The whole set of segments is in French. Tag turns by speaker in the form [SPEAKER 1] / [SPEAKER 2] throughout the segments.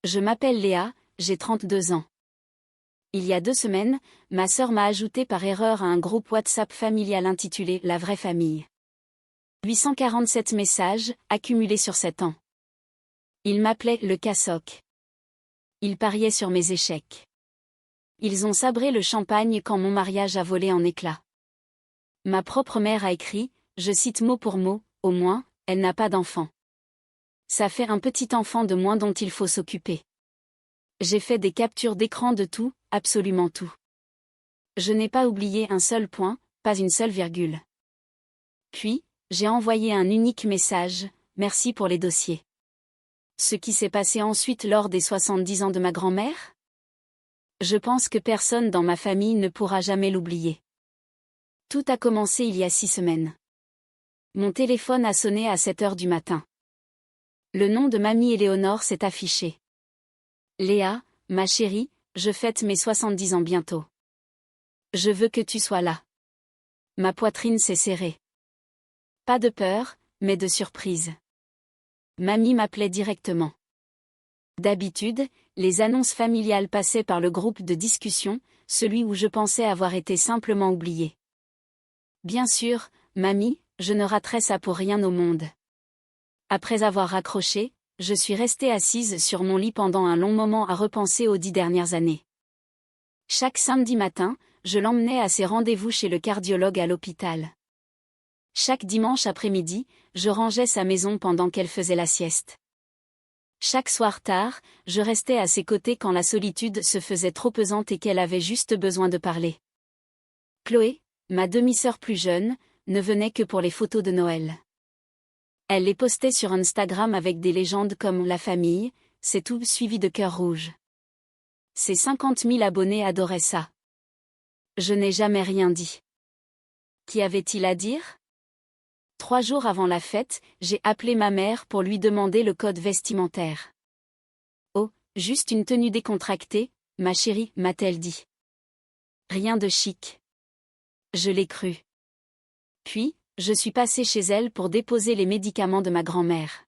[SPEAKER 1] Je m'appelle Léa, j'ai 32 ans. Il y a 2 semaines, ma sœur m'a ajouté par erreur à un groupe WhatsApp familial intitulé La vraie famille. 847 messages, accumulés sur 7 ans. Ils m'appelaient le cassoc. Ils pariaient sur mes échecs. Ils ont sabré le champagne quand mon mariage a volé en éclats. Ma propre mère a écrit, je cite mot pour mot, au moins, elle n'a pas d'enfant. Ça fait un petit enfant de moins dont il faut s'occuper. J'ai fait des captures d'écran de tout, absolument tout. Je n'ai pas oublié un seul point, pas une seule virgule. Puis, j'ai envoyé un unique message, merci pour les dossiers. Ce qui s'est passé ensuite lors des 70 ans de ma grand-mère? Je pense que personne dans ma famille ne pourra jamais l'oublier. Tout a commencé il y a 6 semaines. Mon téléphone a sonné à 7 heures du matin. Le nom de mamie Éléonore s'est affiché. Léa, ma chérie, je fête mes 70 ans bientôt. Je veux que tu sois là. Ma poitrine s'est serrée. Pas de peur, mais de surprise. Mamie m'appelait directement. D'habitude, les annonces familiales passaient par le groupe de discussion, celui où je pensais avoir été simplement oubliée. Bien sûr, mamie, je ne raterai ça pour rien au monde. Après avoir raccroché, je suis restée assise sur mon lit pendant un long moment à repenser aux 10 dernières années. Chaque samedi matin, je l'emmenais à ses rendez-vous chez le cardiologue à l'hôpital. Chaque dimanche après-midi, je rangeais sa maison pendant qu'elle faisait la sieste. Chaque soir tard, je restais à ses côtés quand la solitude se faisait trop pesante et qu'elle avait juste besoin de parler. Chloé, ma demi-sœur plus jeune, ne venait que pour les photos de Noël. Elle les postait sur Instagram avec des légendes comme la famille, c'est tout suivi de cœurs rouges. Ses 50 000 abonnés adoraient ça. Je n'ai jamais rien dit. Qu'y avait-il à dire? 3 jours avant la fête, j'ai appelé ma mère pour lui demander le code vestimentaire. Oh, juste une tenue décontractée, ma chérie, m'a-t-elle dit. Rien de chic. Je l'ai cru. Puis, je suis passée chez elle pour déposer les médicaments de ma grand-mère.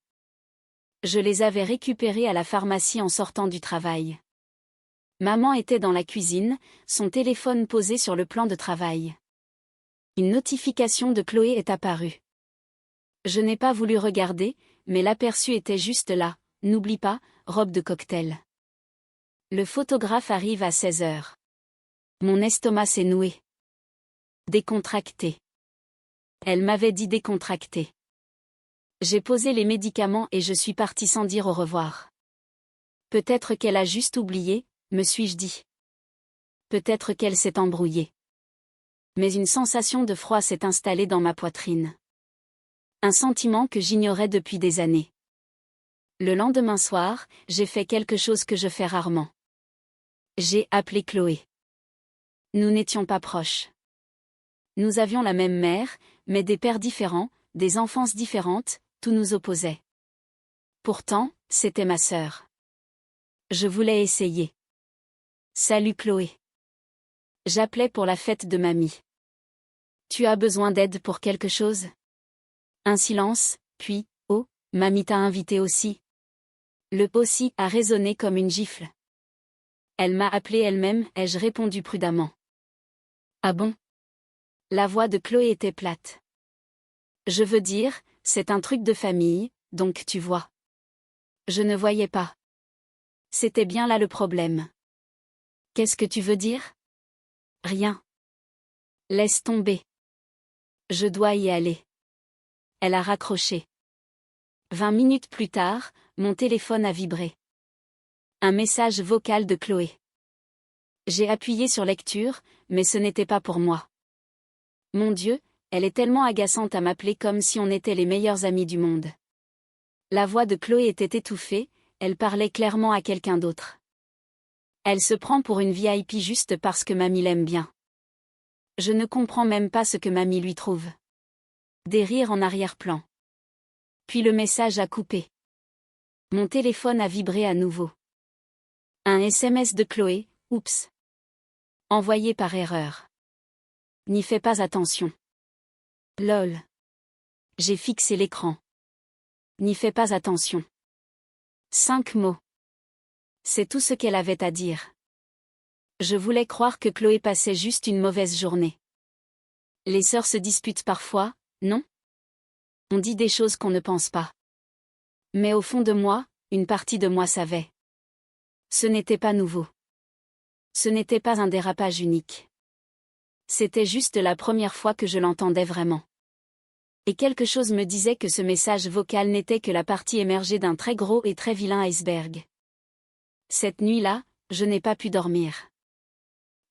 [SPEAKER 1] Je les avais récupérés à la pharmacie en sortant du travail. Maman était dans la cuisine, son téléphone posé sur le plan de travail. Une notification de Chloé est apparue. Je n'ai pas voulu regarder, mais l'aperçu était juste là, n'oublie pas, robe de cocktail. Le photographe arrive à 16 heures. Mon estomac s'est noué. Décontracté. Elle m'avait dit décontracté. J'ai posé les médicaments et je suis partie sans dire au revoir. Peut-être qu'elle a juste oublié, me suis-je dit. Peut-être qu'elle s'est embrouillée. Mais une sensation de froid s'est installée dans ma poitrine. Un sentiment que j'ignorais depuis des années. Le lendemain soir, j'ai fait quelque chose que je fais rarement. J'ai appelé Chloé. Nous n'étions pas proches. Nous avions la même mère, mais des pères différents, des enfances différentes, tout nous opposait. Pourtant, c'était ma sœur. Je voulais essayer. Salut Chloé. J'appelais pour la fête de mamie. Tu as besoin d'aide pour quelque chose? Un silence, puis, oh, mamie t'a invité aussi. Le aussi a résonné comme une gifle. Elle m'a appelé elle-même, ai-je répondu prudemment. Ah bon? La voix de Chloé était plate. Je veux dire, c'est un truc de famille, donc tu vois. Je ne voyais pas. C'était bien là le problème. Qu'est-ce que tu veux dire? Rien. Laisse tomber. Je dois y aller. Elle a raccroché. 20 minutes plus tard, mon téléphone a vibré. Un message vocal de Chloé. J'ai appuyé sur lecture, mais ce n'était pas pour moi. Mon Dieu, elle est tellement agaçante à m'appeler comme si on était les meilleurs amis du monde. La voix de Chloé était étouffée, elle parlait clairement à quelqu'un d'autre. Elle se prend pour une VIP juste parce que mamie l'aime bien. Je ne comprends même pas ce que mamie lui trouve. Des rires en arrière-plan. Puis le message a coupé. Mon téléphone a vibré à nouveau. Un SMS de Chloé, oups. Envoyé par erreur. N'y fais pas attention. Lol. J'ai fixé l'écran. N'y fais pas attention. 5 mots. C'est tout ce qu'elle avait à dire. Je voulais croire que Chloé passait juste une mauvaise journée. Les sœurs se disputent parfois, non? On dit des choses qu'on ne pense pas. Mais au fond de moi, une partie de moi savait. Ce n'était pas nouveau. Ce n'était pas un dérapage unique. C'était juste la première fois que je l'entendais vraiment. Et quelque chose me disait que ce message vocal n'était que la partie émergée d'un très gros et très vilain iceberg. Cette nuit-là, je n'ai pas pu dormir.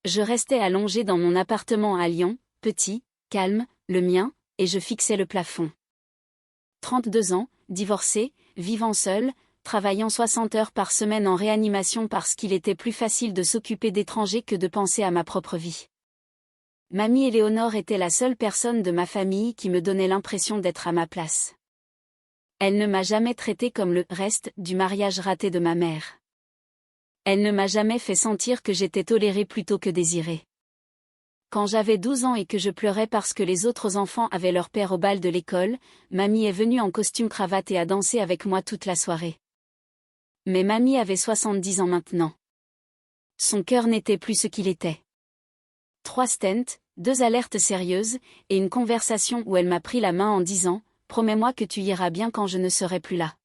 [SPEAKER 1] Je restais allongée dans mon appartement à Lyon, petit, calme, le mien, et je fixais le plafond. 32 ans, divorcée, vivant seule, travaillant 60 heures par semaine en réanimation parce qu'il était plus facile de s'occuper d'étrangers que de penser à ma propre vie. Mamie Éléonore était la seule personne de ma famille qui me donnait l'impression d'être à ma place. Elle ne m'a jamais traité comme le reste du mariage raté de ma mère. Elle ne m'a jamais fait sentir que j'étais tolérée plutôt que désirée. Quand j'avais 12 ans et que je pleurais parce que les autres enfants avaient leur père au bal de l'école, mamie est venue en costume cravate et a dansé avec moi toute la soirée. Mais mamie avait 70 ans maintenant. Son cœur n'était plus ce qu'il était. 3 stents, 2 alertes sérieuses, et une conversation où elle m'a pris la main en disant « Promets-moi que tu iras bien quand je ne serai plus là. »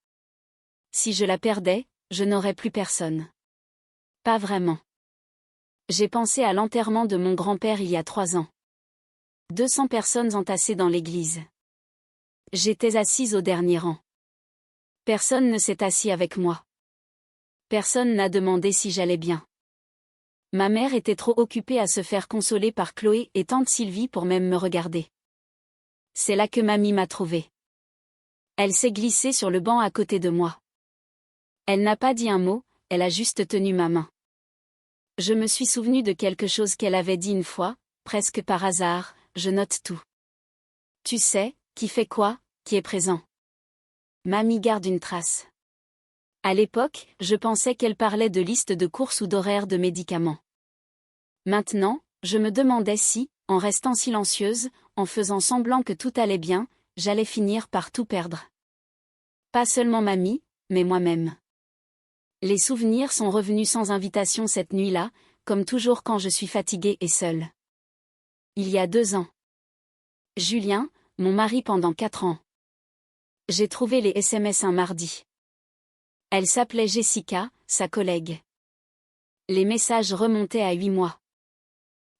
[SPEAKER 1] Si je la perdais, je n'aurais plus personne. Pas vraiment. J'ai pensé à l'enterrement de mon grand-père il y a 3 ans. 200 personnes entassées dans l'église. J'étais assise au dernier rang. Personne ne s'est assis avec moi. Personne n'a demandé si j'allais bien. Ma mère était trop occupée à se faire consoler par Chloé et tante Sylvie pour même me regarder. C'est là que mamie m'a trouvée. Elle s'est glissée sur le banc à côté de moi. Elle n'a pas dit un mot, elle a juste tenu ma main. Je me suis souvenue de quelque chose qu'elle avait dit une fois, presque par hasard, je note tout. Tu sais, qui fait quoi, qui est présent. Mamie garde une trace. À l'époque, je pensais qu'elle parlait de listes de courses ou d'horaires de médicaments. Maintenant, je me demandais si, en restant silencieuse, en faisant semblant que tout allait bien, j'allais finir par tout perdre. Pas seulement mamie, mais moi-même. Les souvenirs sont revenus sans invitation cette nuit-là, comme toujours quand je suis fatiguée et seule. Il y a 2 ans. Julien, mon mari pendant 4 ans. J'ai trouvé les SMS un mardi. Elle s'appelait Jessica, sa collègue. Les messages remontaient à 8 mois.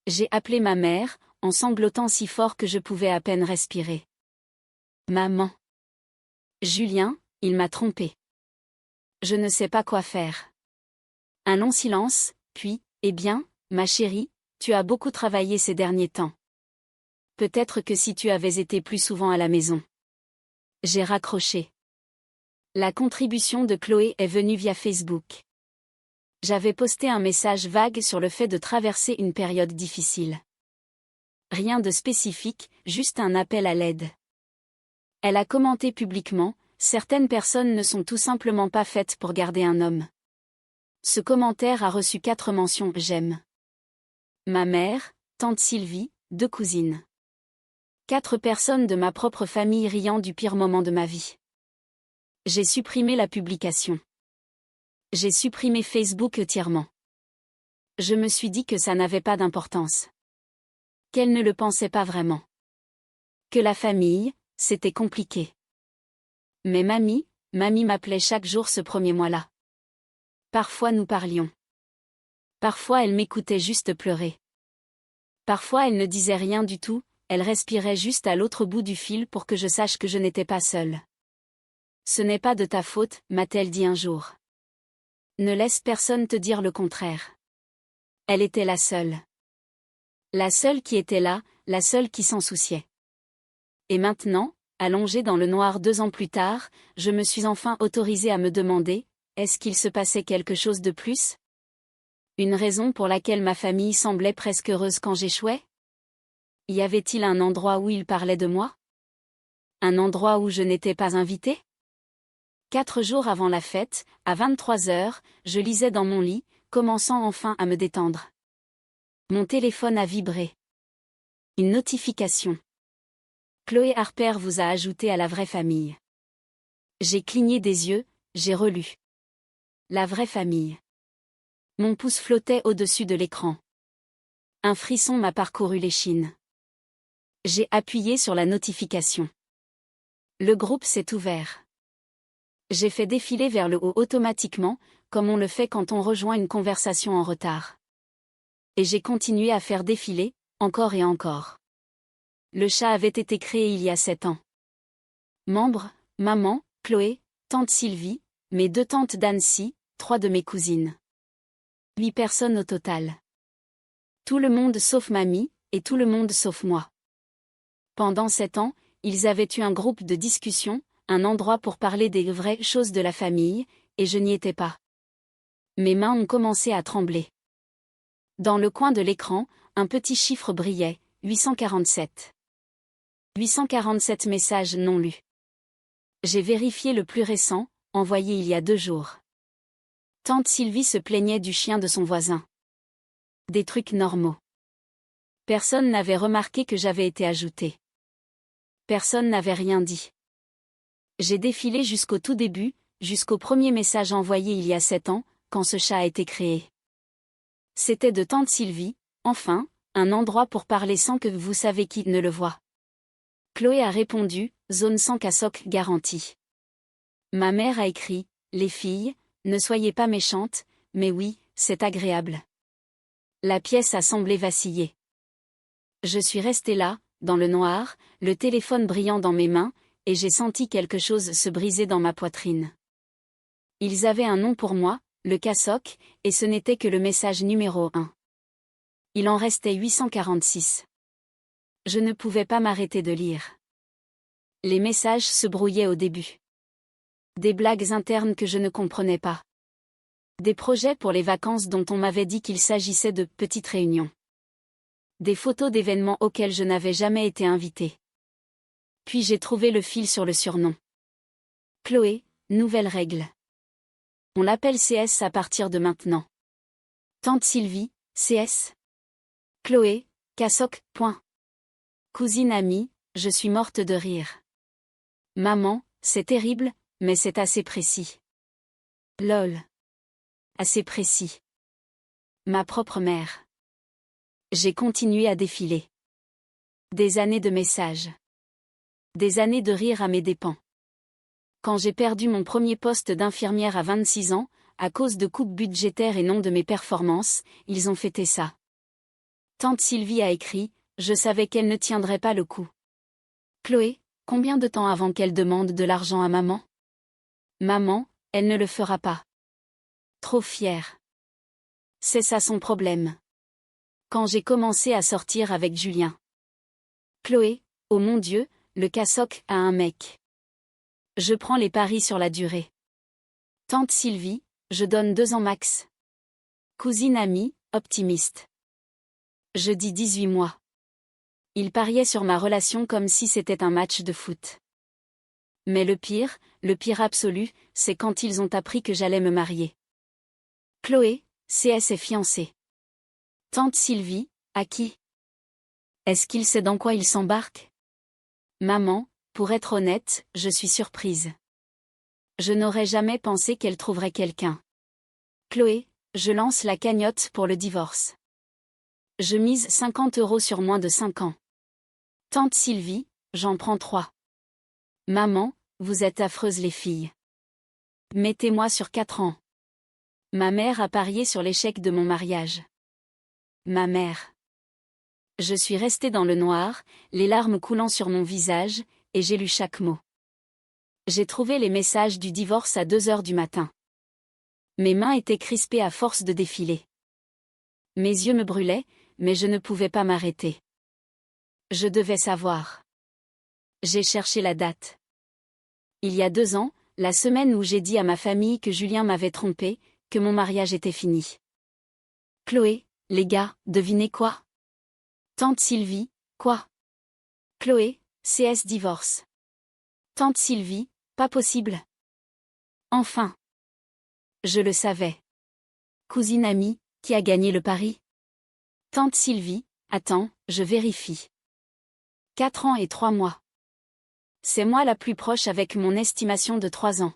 [SPEAKER 1] J'ai appelé ma mère, en sanglotant si fort que je pouvais à peine respirer. Maman. Julien, il m'a trompée. Je ne sais pas quoi faire. Un long silence, puis, eh bien, ma chérie, tu as beaucoup travaillé ces derniers temps. Peut-être que si tu avais été plus souvent à la maison. J'ai raccroché. La contribution de Chloé est venue via Facebook. J'avais posté un message vague sur le fait de traverser une période difficile. Rien de spécifique, juste un appel à l'aide. Elle a commenté publiquement, certaines personnes ne sont tout simplement pas faites pour garder un homme. Ce commentaire a reçu 4 mentions j'aime. Ma mère, tante Sylvie, 2 cousines. 4 personnes de ma propre famille riant du pire moment de ma vie. J'ai supprimé la publication. J'ai supprimé Facebook entièrement. Je me suis dit que ça n'avait pas d'importance. Qu'elle ne le pensait pas vraiment. Que la famille, c'était compliqué. Mais mamie m'appelait chaque jour ce premier mois-là. Parfois nous parlions. Parfois elle m'écoutait juste pleurer. Parfois elle ne disait rien du tout, elle respirait juste à l'autre bout du fil pour que je sache que je n'étais pas seule. Ce n'est pas de ta faute, m'a-t-elle dit un jour. Ne laisse personne te dire le contraire. Elle était la seule. La seule qui était là, la seule qui s'en souciait. Et maintenant, allongée dans le noir 2 ans plus tard, je me suis enfin autorisée à me demander, est-ce qu'il se passait quelque chose de plus? Une raison pour laquelle ma famille semblait presque heureuse quand j'échouais? Y avait-il un endroit où ils parlaient de moi? Un endroit où je n'étais pas invitée? 4 jours avant la fête, à 23 heures, je lisais dans mon lit, commençant enfin à me détendre. Mon téléphone a vibré. Une notification. Chloé Harper vous a ajouté à la vraie famille. J'ai cligné des yeux, j'ai relu. La vraie famille. Mon pouce flottait au-dessus de l'écran. Un frisson m'a parcouru l'échine. J'ai appuyé sur la notification. Le groupe s'est ouvert. J'ai fait défiler vers le haut automatiquement, comme on le fait quand on rejoint une conversation en retard. Et j'ai continué à faire défiler, encore et encore. Le chat avait été créé il y a 7 ans. Membres, maman, Chloé, tante Sylvie, mes 2 tantes d'Annecy, 3 de mes cousines. 8 personnes au total. Tout le monde sauf mamie, et tout le monde sauf moi. Pendant 7 ans, ils avaient eu un groupe de discussion, un endroit pour parler des vraies choses de la famille, et je n'y étais pas. Mes mains ont commencé à trembler. Dans le coin de l'écran, un petit chiffre brillait, 847. 847 messages non lus. J'ai vérifié le plus récent, envoyé il y a 2 jours. Tante Sylvie se plaignait du chien de son voisin. Des trucs normaux. Personne n'avait remarqué que j'avais été ajoutée. Personne n'avait rien dit. J'ai défilé jusqu'au tout début, jusqu'au premier message envoyé il y a 7 ans, quand ce chat a été créé. C'était de tante Sylvie, enfin, un endroit pour parler sans que vous savez qui ne le voit. Chloé a répondu, zone sans cassock garantie. Ma mère a écrit, les filles, ne soyez pas méchantes, mais oui, c'est agréable. La pièce a semblé vaciller. Je suis restée là, dans le noir, le téléphone brillant dans mes mains, et j'ai senti quelque chose se briser dans ma poitrine. Ils avaient un nom pour moi, le cassock, et ce n'était que le message numéro 1. Il en restait 846. Je ne pouvais pas m'arrêter de lire. Les messages se brouillaient au début. Des blagues internes que je ne comprenais pas. Des projets pour les vacances dont on m'avait dit qu'il s'agissait de petites réunions. Des photos d'événements auxquels je n'avais jamais été invitée. Puis j'ai trouvé le fil sur le surnom. Chloé, nouvelle règle. On l'appelle CS à partir de maintenant. Tante Sylvie, CS. Chloé, cassock, point. Cousine amie, je suis morte de rire. Maman, c'est terrible, mais c'est assez précis. Lol. Assez précis. Ma propre mère. J'ai continué à défiler. Des années de messages. Des années de rire à mes dépens. Quand j'ai perdu mon premier poste d'infirmière à 26 ans, à cause de coupes budgétaires et non de mes performances, ils ont fêté ça. Tante Sylvie a écrit, je savais qu'elle ne tiendrait pas le coup. Chloé, combien de temps avant qu'elle demande de l'argent à maman? Maman, elle ne le fera pas. Trop fière. C'est ça son problème. Quand j'ai commencé à sortir avec Julien. Chloé, oh mon Dieu, le cassock a un mec. Je prends les paris sur la durée. Tante Sylvie, je donne 2 ans max. Cousine amie, optimiste. Je dis 18 mois. Ils pariaient sur ma relation comme si c'était un match de foot. Mais le pire absolu, c'est quand ils ont appris que j'allais me marier. Chloé, CS est fiancée. Tante Sylvie, à qui? Est-ce qu'il sait dans quoi il s'embarque? Maman, pour être honnête, je suis surprise. Je n'aurais jamais pensé qu'elle trouverait quelqu'un. Chloé, je lance la cagnotte pour le divorce. Je mise 50 € sur moins de 5 ans. Tante Sylvie, j'en prends 3. Maman, vous êtes affreuses les filles. Mettez-moi sur 4 ans. Ma mère a parié sur l'échec de mon mariage. Ma mère. Je suis restée dans le noir, les larmes coulant sur mon visage, et j'ai lu chaque mot. J'ai trouvé les messages du divorce à 2 heures du matin. Mes mains étaient crispées à force de défiler. Mes yeux me brûlaient, mais je ne pouvais pas m'arrêter. Je devais savoir. J'ai cherché la date. Il y a 2 ans, la semaine où j'ai dit à ma famille que Julien m'avait trompée, que mon mariage était fini. Chloé, les gars, devinez quoi? Tante Sylvie, quoi? Chloé, CS divorce. Tante Sylvie, pas possible. Enfin. Je le savais. Cousine amie, qui a gagné le pari? Tante Sylvie, attends, je vérifie. 4 ans et 3 mois. C'est moi la plus proche avec mon estimation de 3 ans.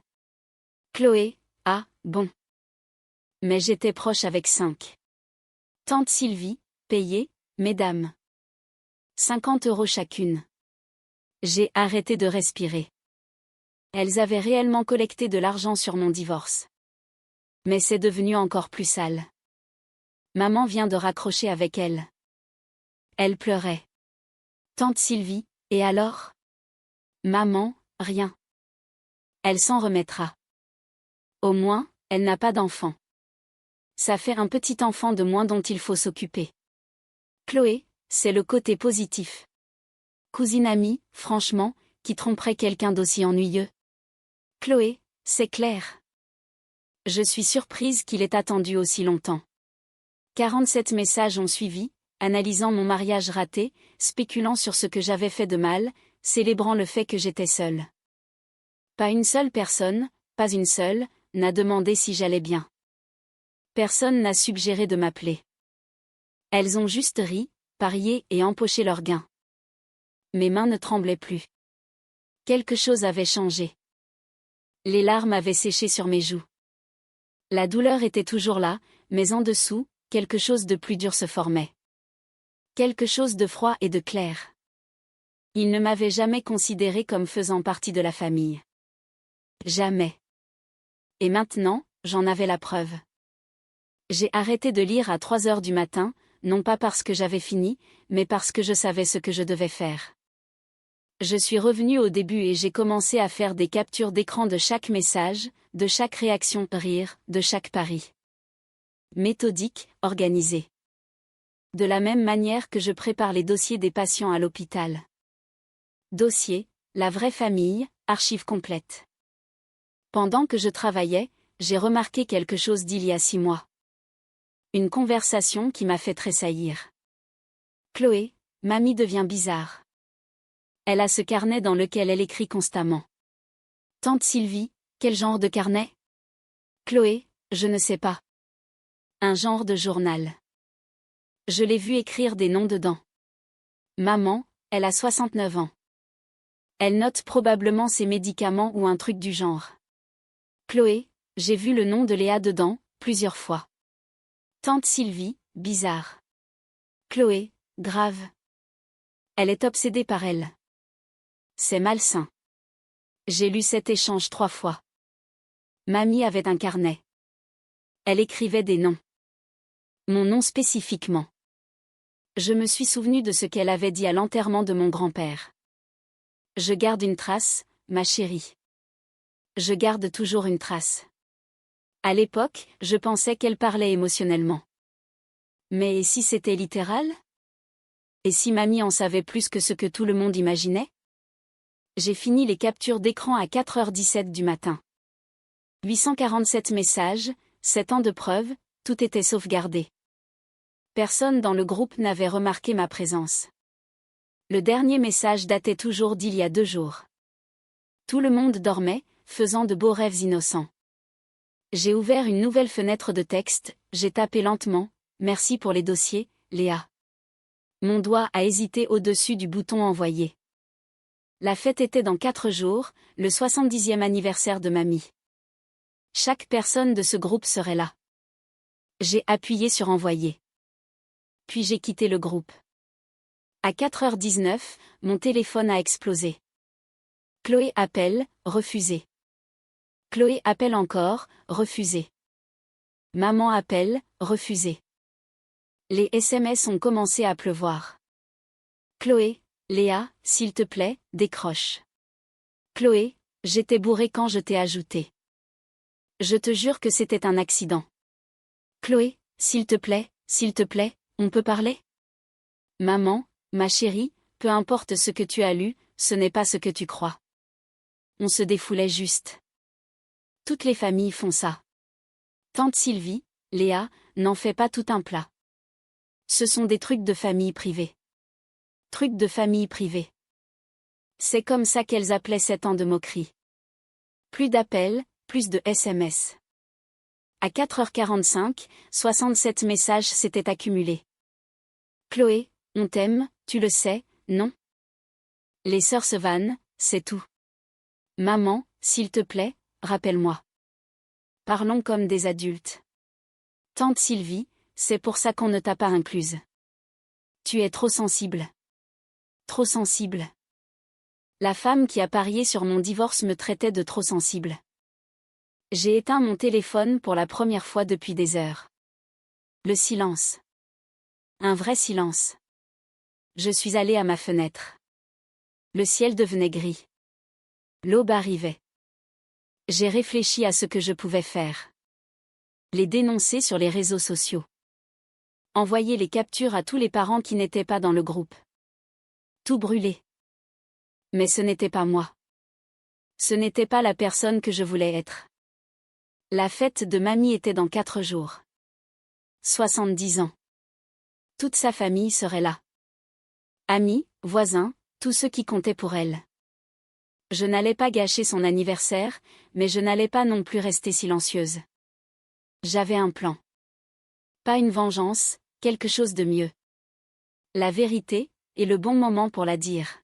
[SPEAKER 1] Chloé, ah, bon. Mais j'étais proche avec 5. Tante Sylvie, payée, mesdames. 50 € chacune. J'ai arrêté de respirer. Elles avaient réellement collecté de l'argent sur mon divorce. Mais c'est devenu encore plus sale. Maman vient de raccrocher avec elle. Elle pleurait. Tante Sylvie, et alors? Maman, rien. Elle s'en remettra. Au moins, elle n'a pas d'enfant. Ça fait un petit enfant de moins dont il faut s'occuper. Chloé, c'est le côté positif. Cousine amie, franchement, qui tromperait quelqu'un d'aussi ennuyeux? Chloé, c'est clair. Je suis surprise qu'il ait attendu aussi longtemps. 47 messages ont suivi, analysant mon mariage raté, spéculant sur ce que j'avais fait de mal, célébrant le fait que j'étais seule. Pas une seule personne, pas une seule, n'a demandé si j'allais bien. Personne n'a suggéré de m'appeler. Elles ont juste ri, parié et empoché leur gain. Mes mains ne tremblaient plus. Quelque chose avait changé. Les larmes avaient séché sur mes joues. La douleur était toujours là, mais en dessous, quelque chose de plus dur se formait. Quelque chose de froid et de clair. Ils ne m'avaient jamais considéré comme faisant partie de la famille. Jamais. Et maintenant, j'en avais la preuve. J'ai arrêté de lire à 3 heures du matin, non pas parce que j'avais fini, mais parce que je savais ce que je devais faire. Je suis revenue au début et j'ai commencé à faire des captures d'écran de chaque message, de chaque réaction, rire, de chaque pari. Méthodique, organisé. De la même manière que je prépare les dossiers des patients à l'hôpital. Dossier, la vraie famille, archive complète. Pendant que je travaillais, j'ai remarqué quelque chose d'il y a 6 mois. Une conversation qui m'a fait tressaillir. Chloé, mamie devient bizarre. Elle a ce carnet dans lequel elle écrit constamment. Tante Sylvie, quel genre de carnet? Chloé, je ne sais pas. Un genre de journal. Je l'ai vu écrire des noms dedans. Maman, elle a 69 ans. Elle note probablement ses médicaments ou un truc du genre. Chloé, j'ai vu le nom de Léa dedans, plusieurs fois. Tante Sylvie, bizarre. Chloé, grave. Elle est obsédée par elle. C'est malsain. J'ai lu cet échange 3 fois. Mamie avait un carnet. Elle écrivait des noms. Mon nom spécifiquement. Je me suis souvenu de ce qu'elle avait dit à l'enterrement de mon grand-père. Je garde une trace, ma chérie. Je garde toujours une trace. À l'époque, je pensais qu'elle parlait émotionnellement. Mais et si c'était littéral? Et si mamie en savait plus que ce que tout le monde imaginait? J'ai fini les captures d'écran à 4h17 du matin. 847 messages, 7 ans de preuves, tout était sauvegardé. Personne dans le groupe n'avait remarqué ma présence. Le dernier message datait toujours d'il y a 2 jours. Tout le monde dormait, faisant de beaux rêves innocents. J'ai ouvert une nouvelle fenêtre de texte, j'ai tapé lentement, merci pour les dossiers, Léa. Mon doigt a hésité au-dessus du bouton envoyer. La fête était dans 4 jours, le 70e anniversaire de mamie. Chaque personne de ce groupe serait là. J'ai appuyé sur envoyer. Puis j'ai quitté le groupe. À 4h19, mon téléphone a explosé. Chloé appelle, refusé. Chloé appelle encore, refusé. Maman appelle, refusé. Les SMS ont commencé à pleuvoir. Chloé, Léa, s'il te plaît, décroche. Chloé, j'étais bourrée quand je t'ai ajouté. Je te jure que c'était un accident. Chloé, s'il te plaît, on peut parler? Maman, ma chérie, peu importe ce que tu as lu, ce n'est pas ce que tu crois. On se défoulait juste. Toutes les familles font ça. Tante Sylvie, Léa, n'en fait pas tout un plat. Ce sont des trucs de famille privée. Trucs de famille privée. C'est comme ça qu'elles appelaient 7 ans de moquerie. Plus d'appels, plus de SMS. À 4h45, 67 messages s'étaient accumulés. Chloé, on t'aime, tu le sais, non? Les sœurs se vannent, c'est tout. Maman, s'il te plaît, rappelle-moi. Parlons comme des adultes. Tante Sylvie, c'est pour ça qu'on ne t'a pas incluse. Tu es trop sensible. Trop sensible. La femme qui a parié sur mon divorce me traitait de trop sensible. J'ai éteint mon téléphone pour la première fois depuis des heures. Le silence. Un vrai silence. Je suis allée à ma fenêtre. Le ciel devenait gris. L'aube arrivait. J'ai réfléchi à ce que je pouvais faire. Les dénoncer sur les réseaux sociaux. Envoyer les captures à tous les parents qui n'étaient pas dans le groupe. Tout brûler. Mais ce n'était pas moi. Ce n'était pas la personne que je voulais être. La fête de mamie était dans 4 jours. 70 ans. Toute sa famille serait là. Amis, voisins, tous ceux qui comptaient pour elle. Je n'allais pas gâcher son anniversaire, mais je n'allais pas non plus rester silencieuse. J'avais un plan. Pas une vengeance, quelque chose de mieux. La vérité, et le bon moment pour la dire.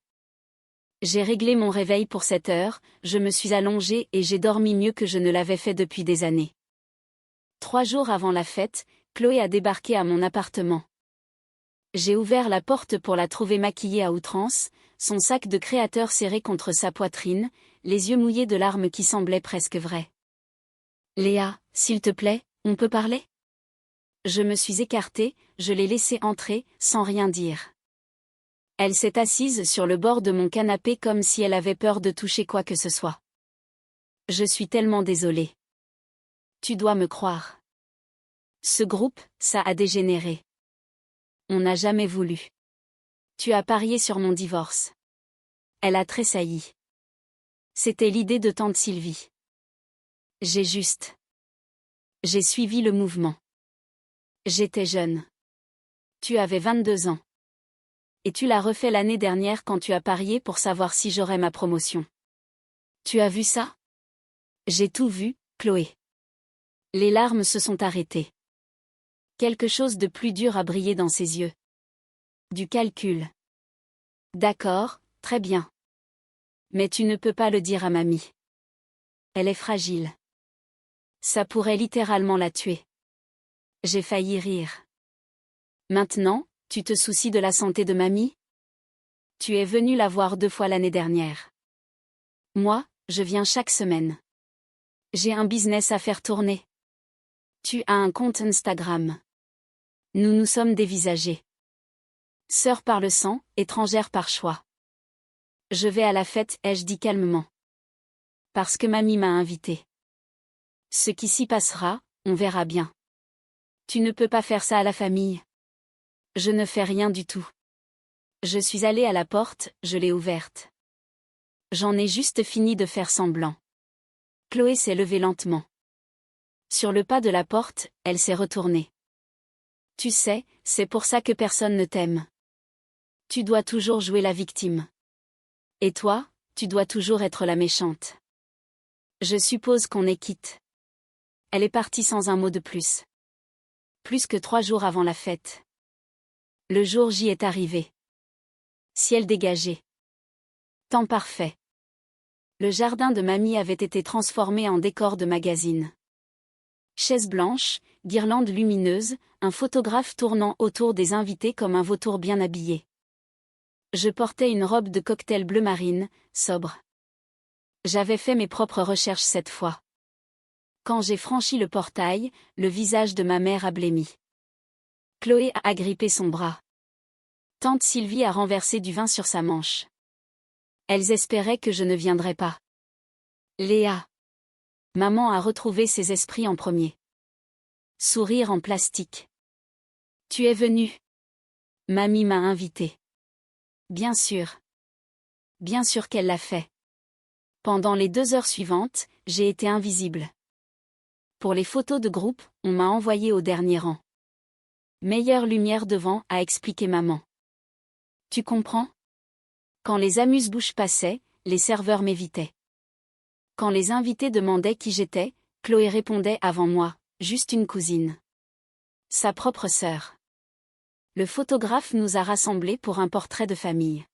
[SPEAKER 1] J'ai réglé mon réveil pour 7 heures, je me suis allongée et j'ai dormi mieux que je ne l'avais fait depuis des années. 3 jours avant la fête, Chloé a débarqué à mon appartement. J'ai ouvert la porte pour la trouver maquillée à outrance, son sac de créateur serré contre sa poitrine, les yeux mouillés de larmes qui semblaient presque vraies. « Léa, s'il te plaît, on peut parler ?» Je me suis écartée, je l'ai laissée entrer, sans rien dire. Elle s'est assise sur le bord de mon canapé comme si elle avait peur de toucher quoi que ce soit. « Je suis tellement désolée. Tu dois me croire. Ce groupe, ça a dégénéré. On n'a jamais voulu. Tu as parié sur mon divorce. » Elle a tressailli. C'était l'idée de tante Sylvie. J'ai suivi le mouvement. J'étais jeune. Tu avais 22 ans. Et tu l'as refait l'année dernière quand tu as parié pour savoir si j'aurais ma promotion. Tu as vu ça? J'ai tout vu, Chloé. Les larmes se sont arrêtées. Quelque chose de plus dur a brillé dans ses yeux. Du calcul. D'accord, très bien. Mais tu ne peux pas le dire à mamie. Elle est fragile. Ça pourrait littéralement la tuer. J'ai failli rire. Maintenant, tu te soucies de la santé de mamie? Tu es venu la voir 2 fois l'année dernière. Moi, je viens chaque semaine. J'ai un business à faire tourner. Tu as un compte Instagram. Nous nous sommes dévisagés. Sœur par le sang, étrangère par choix. Je vais à la fête, ai-je dit calmement. Parce que mamie m'a invitée. Ce qui s'y passera, on verra bien. Tu ne peux pas faire ça à la famille. Je ne fais rien du tout. Je suis allée à la porte, je l'ai ouverte. J'en ai juste fini de faire semblant. Chloé s'est levée lentement. Sur le pas de la porte, elle s'est retournée. Tu sais, c'est pour ça que personne ne t'aime. Tu dois toujours jouer la victime. Et toi, tu dois toujours être la méchante. Je suppose qu'on est quitte. Elle est partie sans un mot de plus. Plus que 3 jours avant la fête. Le jour J est arrivé. Ciel dégagé. Temps parfait. Le jardin de mamie avait été transformé en décor de magazine. Chaise blanche, guirlande lumineuse, un photographe tournant autour des invités comme un vautour bien habillé. Je portais une robe de cocktail bleu marine, sobre. J'avais fait mes propres recherches cette fois. Quand j'ai franchi le portail, le visage de ma mère a blêmi. Chloé a agrippé son bras. Tante Sylvie a renversé du vin sur sa manche. Elles espéraient que je ne viendrais pas. Léa. Maman a retrouvé ses esprits en premier. Sourire en plastique. Tu es venue. Mamie m'a invitée. Bien sûr. Bien sûr qu'elle l'a fait. Pendant les 2 heures suivantes, j'ai été invisible. Pour les photos de groupe, on m'a envoyé au dernier rang. Meilleure lumière devant, a expliqué maman. Tu comprends? Quand les amuse-bouches passaient, les serveurs m'évitaient. Quand les invités demandaient qui j'étais, Chloé répondait avant moi, juste une cousine. Sa propre sœur. Le photographe nous a rassemblés pour un portrait de famille.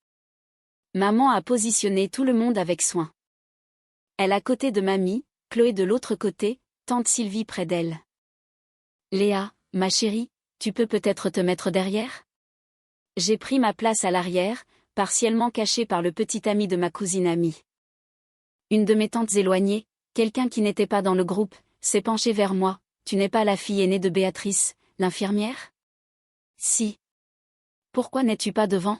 [SPEAKER 1] Maman a positionné tout le monde avec soin. Elle à côté de mamie, Chloé de l'autre côté, tante Sylvie près d'elle. Léa, ma chérie, tu peux peut-être te mettre derrière? J'ai pris ma place à l'arrière, partiellement cachée par le petit ami de ma cousine amie. Une de mes tantes éloignées, quelqu'un qui n'était pas dans le groupe, s'est penchée vers moi. Tu n'es pas la fille aînée de Béatrice, l'infirmière? Si. Pourquoi n'es-tu pas devant?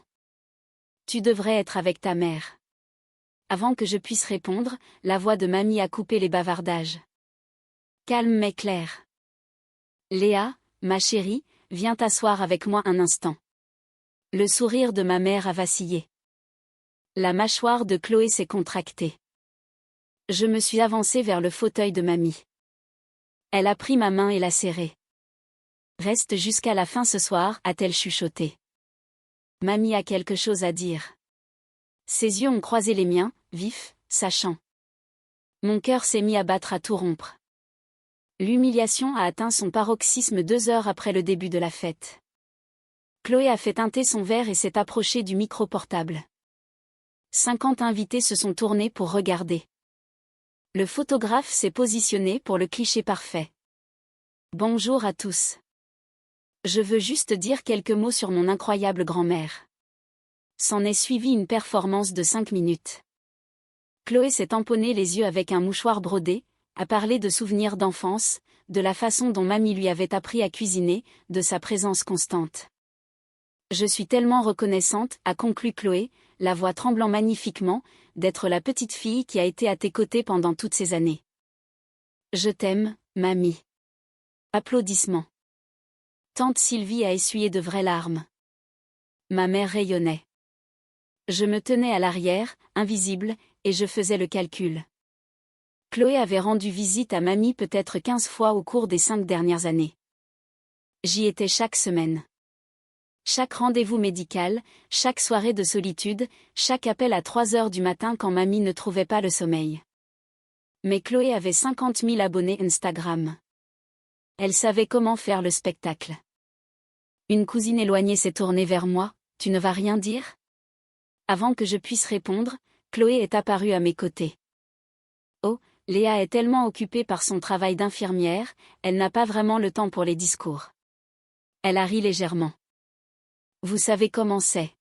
[SPEAKER 1] Tu devrais être avec ta mère. Avant que je puisse répondre, la voix de mamie a coupé les bavardages. Calme mais clair. Léa, ma chérie, viens t'asseoir avec moi un instant. Le sourire de ma mère a vacillé. La mâchoire de Chloé s'est contractée. Je me suis avancée vers le fauteuil de mamie. Elle a pris ma main et l'a serrée. Reste jusqu'à la fin ce soir, a-t-elle chuchoté. Mamie a quelque chose à dire. Ses yeux ont croisé les miens, vifs, sachants. Mon cœur s'est mis à battre à tout rompre. L'humiliation a atteint son paroxysme 2 heures après le début de la fête. Chloé a fait teinter son verre et s'est approchée du micro portable. 50 invités se sont tournés pour regarder. Le photographe s'est positionné pour le cliché parfait. Bonjour à tous. Je veux juste dire quelques mots sur mon incroyable grand-mère. S'en est suivi une performance de 5 minutes. Chloé s'est tamponné les yeux avec un mouchoir brodé, a parlé de souvenirs d'enfance, de la façon dont mamie lui avait appris à cuisiner, de sa présence constante. Je suis tellement reconnaissante, a conclu Chloé, la voix tremblant magnifiquement, d'être la petite fille qui a été à tes côtés pendant toutes ces années. Je t'aime, mamie. Applaudissements. Tante Sylvie a essuyé de vraies larmes. Ma mère rayonnait. Je me tenais à l'arrière, invisible, et je faisais le calcul. Chloé avait rendu visite à mamie peut-être 15 fois au cours des 5 dernières années. J'y étais chaque semaine. Chaque rendez-vous médical, chaque soirée de solitude, chaque appel à 3 heures du matin quand mamie ne trouvait pas le sommeil. Mais Chloé avait 50 000 abonnés Instagram. Elle savait comment faire le spectacle. Une cousine éloignée s'est tournée vers moi, « Tu ne vas rien dire ?» Avant que je puisse répondre, Chloé est apparue à mes côtés. Oh, Léa est tellement occupée par son travail d'infirmière, elle n'a pas vraiment le temps pour les discours. Elle a ri légèrement. Vous savez comment c'est.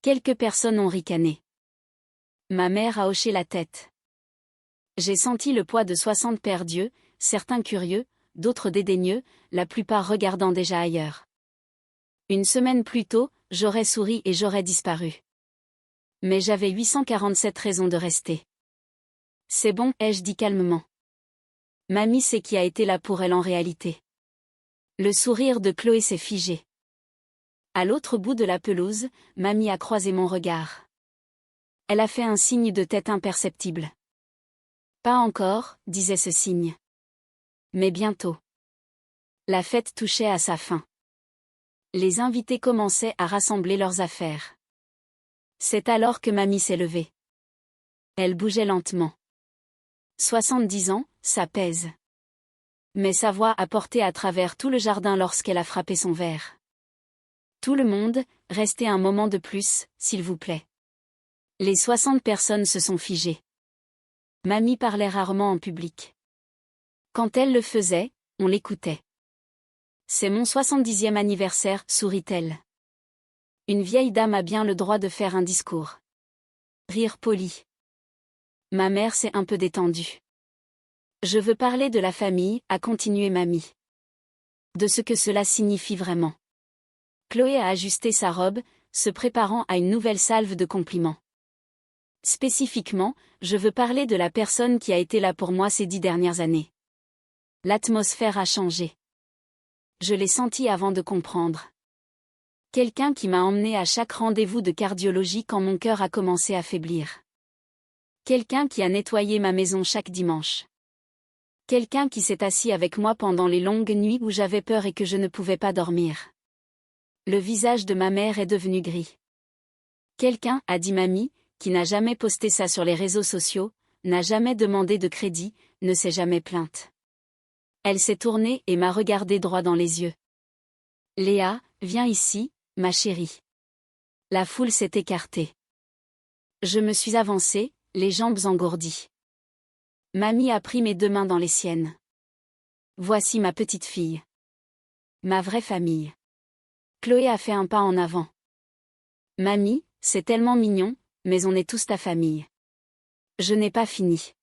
[SPEAKER 1] Quelques personnes ont ricané. Ma mère a hoché la tête. J'ai senti le poids de 60 paires d'yeux, certains curieux, d'autres dédaigneux, la plupart regardant déjà ailleurs. Une semaine plus tôt, j'aurais souri et j'aurais disparu. Mais j'avais 847 raisons de rester. C'est bon, ai-je dit calmement. Mamie sait qui a été là pour elle en réalité. Le sourire de Chloé s'est figé. À l'autre bout de la pelouse, mamie a croisé mon regard. Elle a fait un signe de tête imperceptible. Pas encore, disait ce signe. Mais bientôt. La fête touchait à sa fin. Les invités commençaient à rassembler leurs affaires. C'est alors que mamie s'est levée. Elle bougeait lentement. 70 ans, ça pèse. Mais sa voix a porté à travers tout le jardin lorsqu'elle a frappé son verre. Tout le monde, restez un moment de plus, s'il vous plaît. Les 60 personnes se sont figées. Mamie parlait rarement en public. Quand elle le faisait, on l'écoutait. C'est mon 70e anniversaire, sourit-elle. Une vieille dame a bien le droit de faire un discours. Rire poli. Ma mère s'est un peu détendue. Je veux parler de la famille, a continué mamie. De ce que cela signifie vraiment. Chloé a ajusté sa robe, se préparant à une nouvelle salve de compliments. Spécifiquement, je veux parler de la personne qui a été là pour moi ces 10 dernières années. L'atmosphère a changé. Je l'ai senti avant de comprendre. Quelqu'un qui m'a emmené à chaque rendez-vous de cardiologie quand mon cœur a commencé à faiblir. Quelqu'un qui a nettoyé ma maison chaque dimanche. Quelqu'un qui s'est assis avec moi pendant les longues nuits où j'avais peur et que je ne pouvais pas dormir. Le visage de ma mère est devenu gris. Quelqu'un, a dit mamie, qui n'a jamais posté ça sur les réseaux sociaux, n'a jamais demandé de crédit, ne s'est jamais plainte. Elle s'est tournée et m'a regardé droit dans les yeux. Léa, viens ici, ma chérie. La foule s'est écartée. Je me suis avancée, les jambes engourdies. Mamie a pris mes 2 mains dans les siennes. Voici ma petite fille. Ma vraie famille. Chloé a fait un pas en avant. Mamie, c'est tellement mignon, mais on est tous ta famille. Je n'ai pas fini.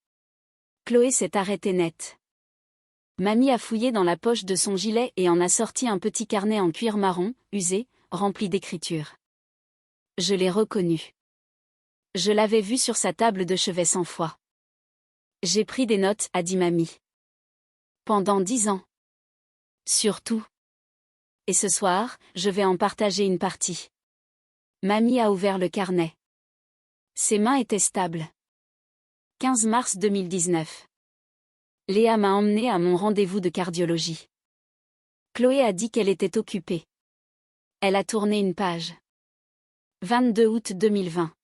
[SPEAKER 1] Chloé s'est arrêtée net. Mamie a fouillé dans la poche de son gilet et en a sorti un petit carnet en cuir marron, usé, rempli d'écriture. Je l'ai reconnu. Je l'avais vu sur sa table de chevet 100 fois. J'ai pris des notes, a dit Mamie. Pendant 10 ans. Surtout. Et ce soir, je vais en partager une partie. Mamie a ouvert le carnet. Ses mains étaient stables. 15 mars 2019. Léa m'a emmenée à mon rendez-vous de cardiologie. Chloé a dit qu'elle était occupée. Elle a tourné une page. 22 août 2020.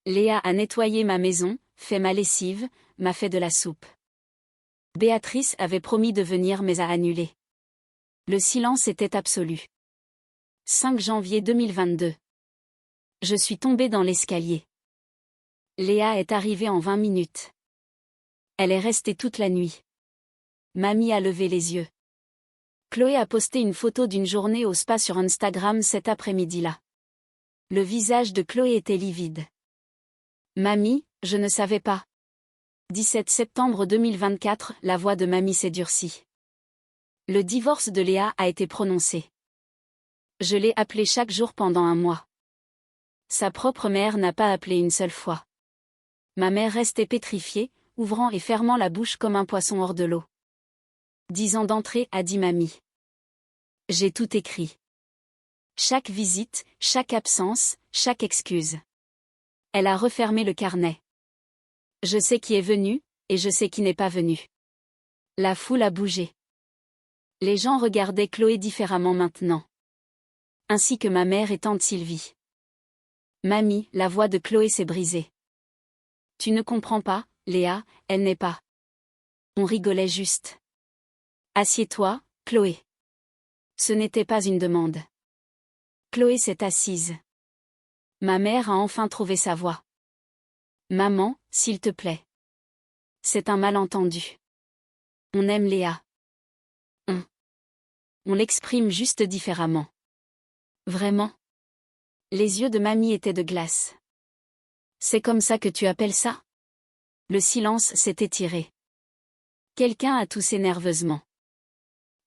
[SPEAKER 1] Léa a nettoyé ma maison, fait ma lessive, m'a fait de la soupe. Béatrice avait promis de venir mais a annulé. Le silence était absolu. 5 janvier 2022. Je suis tombée dans l'escalier. Léa est arrivée en 20 minutes. Elle est restée toute la nuit. Mamie a levé les yeux. Chloé a posté une photo d'une journée au spa sur Instagram cet après-midi-là. Le visage de Chloé était livide. Mamie, je ne savais pas. 17 septembre 2024, la voix de Mamie s'est durcie. Le divorce de Léa a été prononcé. Je l'ai appelée chaque jour pendant un mois. Sa propre mère n'a pas appelé une seule fois. Ma mère restait pétrifiée, ouvrant et fermant la bouche comme un poisson hors de l'eau. 10 ans d'entrée, a dit Mamie. J'ai tout écrit. Chaque visite, chaque absence, chaque excuse. Elle a refermé le carnet. Je sais qui est venu, et je sais qui n'est pas venu. La foule a bougé. Les gens regardaient Chloé différemment maintenant. Ainsi que ma mère et tante Sylvie. Mamie, la voix de Chloé s'est brisée. Tu ne comprends pas, Léa, elle n'est pas. On rigolait juste. Assieds-toi, Chloé. Ce n'était pas une demande. Chloé s'est assise. Ma mère a enfin trouvé sa voix. Maman, s'il te plaît. C'est un malentendu. On aime Léa. On l'exprime juste différemment. Vraiment. Les yeux de Mamie étaient de glace. C'est comme ça que tu appelles ça? Le silence s'est étiré. Quelqu'un a toussé nerveusement.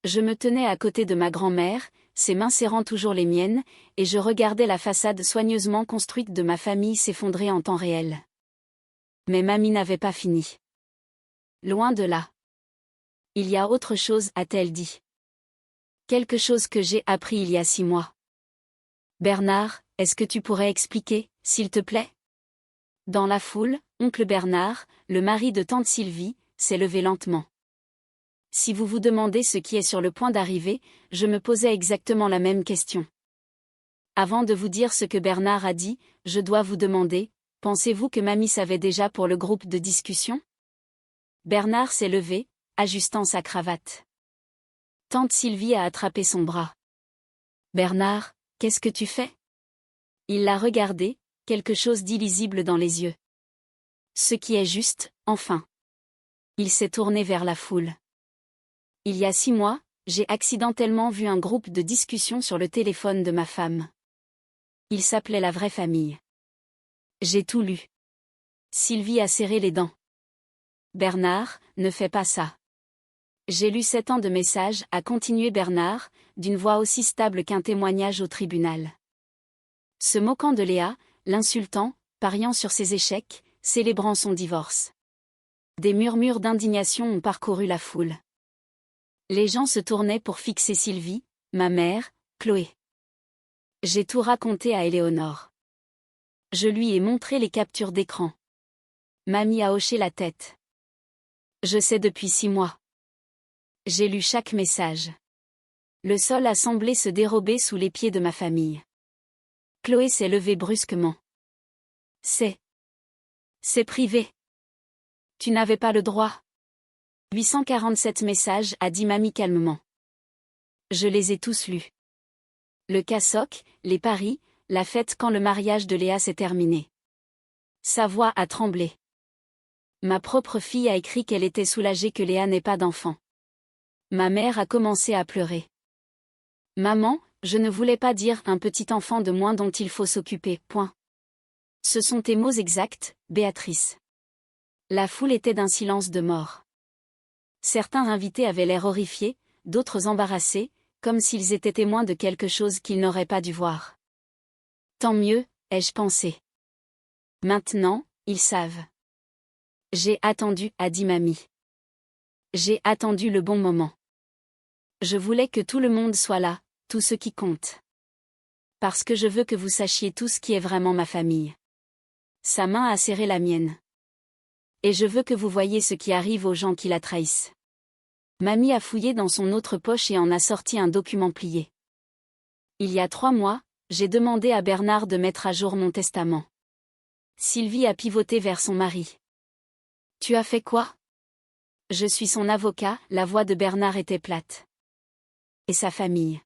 [SPEAKER 1] Je me tenais à côté de ma grand-mère, ses mains serrant toujours les miennes, et je regardais la façade soigneusement construite de ma famille s'effondrer en temps réel. Mais Mamie n'avait pas fini. Loin de là. Il y a autre chose, a-t-elle dit. Quelque chose que j'ai appris il y a 6 mois. Bernard, est-ce que tu pourrais expliquer, s'il te plaît? Dans la foule, oncle Bernard, le mari de tante Sylvie, s'est levé lentement. Si vous vous demandez ce qui est sur le point d'arriver, je me posais exactement la même question. Avant de vous dire ce que Bernard a dit, je dois vous demander, pensez-vous que Mamie savait déjà pour le groupe de discussion? Bernard s'est levé, ajustant sa cravate. Tante Sylvie a attrapé son bras. Bernard, qu'est-ce que tu fais? Il l'a regardé, quelque chose d'illisible dans les yeux. Ce qui est juste, enfin. Il s'est tourné vers la foule. Il y a 6 mois, j'ai accidentellement vu un groupe de discussion sur le téléphone de ma femme. Il s'appelait La Vraie Famille. J'ai tout lu. Sylvie a serré les dents. Bernard, ne fais pas ça. J'ai lu 7 ans de messages, a continué Bernard, d'une voix aussi stable qu'un témoignage au tribunal. Se moquant de Léa, l'insultant, pariant sur ses échecs, célébrant son divorce. Des murmures d'indignation ont parcouru la foule. Les gens se tournaient pour fixer Sylvie, ma mère, Chloé. J'ai tout raconté à Éléonore. Je lui ai montré les captures d'écran. Mamie a hoché la tête. Je sais depuis 6 mois. J'ai lu chaque message. Le sol a semblé se dérober sous les pieds de ma famille. Chloé s'est levée brusquement. C'est privé. Tu n'avais pas le droit. 847 messages, a dit Mamie calmement. Je les ai tous lus. Le cassock, les paris, la fête quand le mariage de Léa s'est terminé. Sa voix a tremblé. Ma propre fille a écrit qu'elle était soulagée que Léa n'ait pas d'enfant. Ma mère a commencé à pleurer. Maman, je ne voulais pas dire un petit enfant de moins dont il faut s'occuper, point. Ce sont tes mots exacts, Béatrice. La foule était d'un silence de mort. Certains invités avaient l'air horrifiés, d'autres embarrassés, comme s'ils étaient témoins de quelque chose qu'ils n'auraient pas dû voir. Tant mieux, ai-je pensé. Maintenant, ils savent. J'ai attendu, a dit mamie. J'ai attendu le bon moment. Je voulais que tout le monde soit là, tout ce qui compte. Parce que je veux que vous sachiez tout ce qui est vraiment ma famille. Sa main a serré la mienne. Et je veux que vous voyiez ce qui arrive aux gens qui la trahissent. Mamie a fouillé dans son autre poche et en a sorti un document plié. Il y a 3 mois, j'ai demandé à Bernard de mettre à jour mon testament. Sylvie a pivoté vers son mari. Tu as fait quoi? Je suis son avocat, la voix de Bernard était plate. Et sa famille.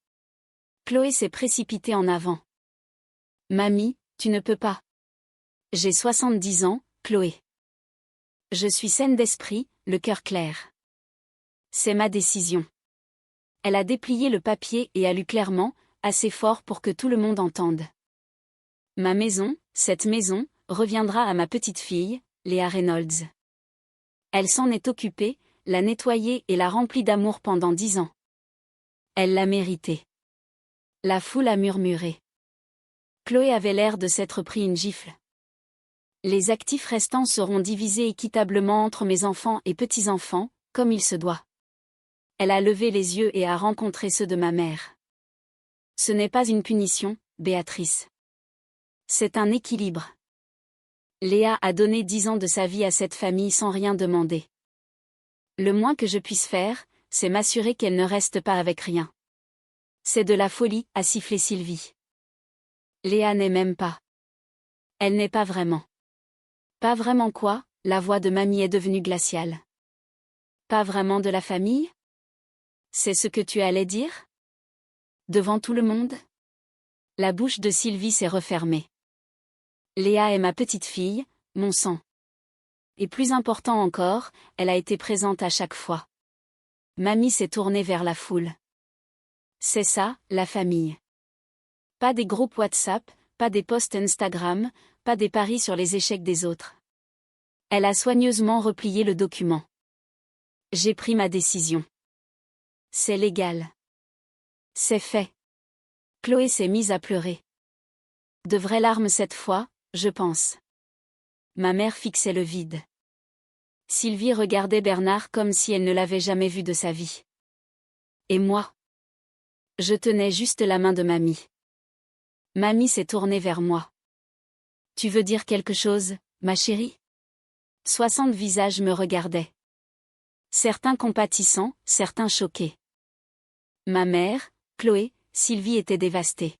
[SPEAKER 1] Chloé s'est précipitée en avant. Mamie, tu ne peux pas. J'ai 70 ans, Chloé. Je suis saine d'esprit, le cœur clair. C'est ma décision. Elle a déplié le papier et a lu clairement, assez fort pour que tout le monde entende. Ma maison, cette maison, reviendra à ma petite fille, Léa Reynolds. Elle s'en est occupée, l'a nettoyée et l'a remplie d'amour pendant 10 ans. Elle l'a mérité. La foule a murmuré. Chloé avait l'air de s'être pris une gifle. Les actifs restants seront divisés équitablement entre mes enfants et petits-enfants, comme il se doit. Elle a levé les yeux et a rencontré ceux de ma mère. Ce n'est pas une punition, Béatrice. C'est un équilibre. Léa a donné 10 ans de sa vie à cette famille sans rien demander. Le moins que je puisse faire, c'est m'assurer qu'elle ne reste pas avec rien. C'est de la folie, a sifflé Sylvie. Léa n'est même pas. Elle n'est pas vraiment. Pas vraiment quoi? La voix de mamie est devenue glaciale. Pas vraiment de la famille? C'est ce que tu allais dire? Devant tout le monde? La bouche de Sylvie s'est refermée. Léa est ma petite fille, mon sang. Et plus important encore, elle a été présente à chaque fois. Mamie s'est tournée vers la foule. C'est ça, la famille. Pas des groupes WhatsApp, pas des posts Instagram, pas des paris sur les échecs des autres. Elle a soigneusement replié le document. J'ai pris ma décision. C'est légal. C'est fait. Chloé s'est mise à pleurer. De vraies larmes cette fois, je pense. Ma mère fixait le vide. Sylvie regardait Bernard comme si elle ne l'avait jamais vu de sa vie. Et moi? Je tenais juste la main de mamie. Mamie s'est tournée vers moi. Tu veux dire quelque chose, ma chérie? 60 visages me regardaient. Certains compatissants, certains choqués. Ma mère, Chloé, Sylvie étaient dévastées.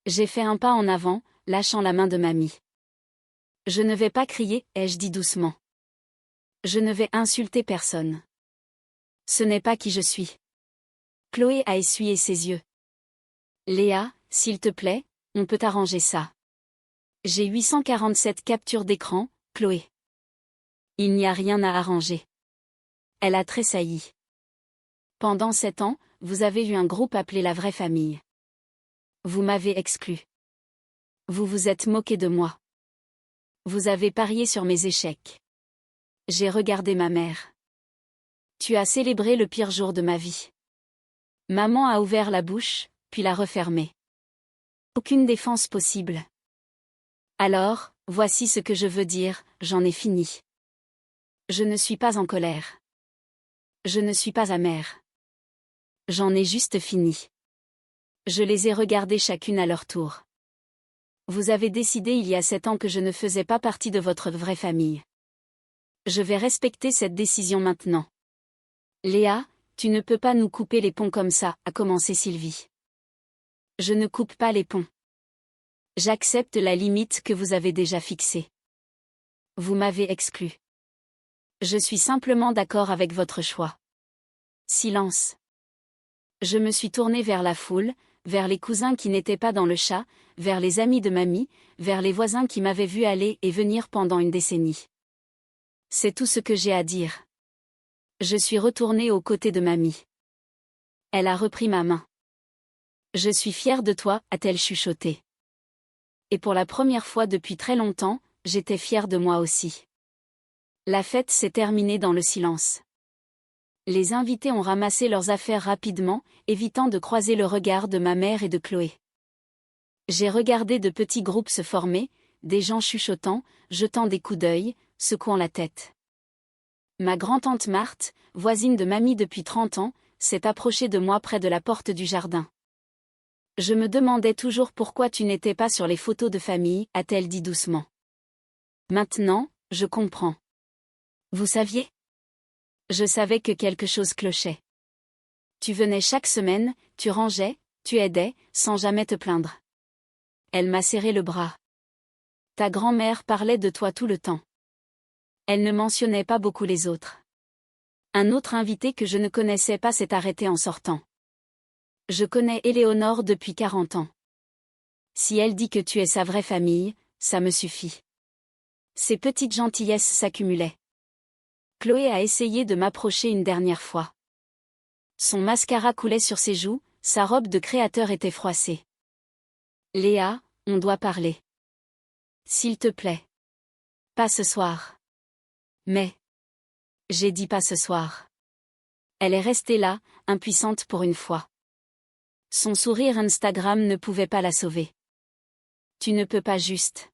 [SPEAKER 1] J'ai fait un pas en avant, lâchant la main de mamie. Je ne vais pas crier, ai-je dit doucement. Je ne vais insulter personne. Ce n'est pas qui je suis. Chloé a essuyé ses yeux. Léa, s'il te plaît, on peut arranger ça. J'ai 847 captures d'écran, Chloé. Il n'y a rien à arranger. Elle a tressailli. Pendant 7 ans, vous avez eu un groupe appelé La Vraie Famille. Vous m'avez exclu. Vous vous êtes moqué de moi. Vous avez parié sur mes échecs. J'ai regardé ma mère. Tu as célébré le pire jour de ma vie. Maman a ouvert la bouche, puis l'a refermée. Aucune défense possible. Alors, voici ce que je veux dire, j'en ai fini. Je ne suis pas en colère. Je ne suis pas amère. J'en ai juste fini. Je les ai regardées chacune à leur tour. Vous avez décidé il y a 7 ans que je ne faisais pas partie de votre vraie famille. Je vais respecter cette décision maintenant. Léa, tu ne peux pas nous couper les ponts comme ça, a commencé Sylvie. Je ne coupe pas les ponts. J'accepte la limite que vous avez déjà fixée. Vous m'avez exclu. Je suis simplement d'accord avec votre choix. Silence. Je me suis tournée vers la foule, vers les cousins qui n'étaient pas dans le chat, vers les amis de mamie, vers les voisins qui m'avaient vu aller et venir pendant une décennie. C'est tout ce que j'ai à dire. Je suis retournée aux côtés de mamie. Elle a repris ma main. Je suis fière de toi, a-t-elle chuchoté. Et pour la première fois depuis très longtemps, j'étais fière de moi aussi. La fête s'est terminée dans le silence. Les invités ont ramassé leurs affaires rapidement, évitant de croiser le regard de ma mère et de Chloé. J'ai regardé de petits groupes se former, des gens chuchotant, jetant des coups d'œil, secouant la tête. Ma grand-tante Marthe, voisine de mamie depuis 30 ans, s'est approchée de moi près de la porte du jardin. Je me demandais toujours pourquoi tu n'étais pas sur les photos de famille, a-t-elle dit doucement. Maintenant, je comprends. Vous saviez? Je savais que quelque chose clochait. Tu venais chaque semaine, tu rangeais, tu aidais, sans jamais te plaindre. Elle m'a serré le bras. Ta grand-mère parlait de toi tout le temps. Elle ne mentionnait pas beaucoup les autres. Un autre invité que je ne connaissais pas s'est arrêté en sortant. Je connais Éléonore depuis 40 ans. Si elle dit que tu es sa vraie famille, ça me suffit. Ces petites gentillesses s'accumulaient. Chloé a essayé de m'approcher une dernière fois. Son mascara coulait sur ses joues, sa robe de créateur était froissée. Léa, on doit parler. S'il te plaît. Pas ce soir. Mais. J'ai dit pas ce soir. Elle est restée là, impuissante pour une fois. Son sourire Instagram ne pouvait pas la sauver. Tu ne peux pas juste.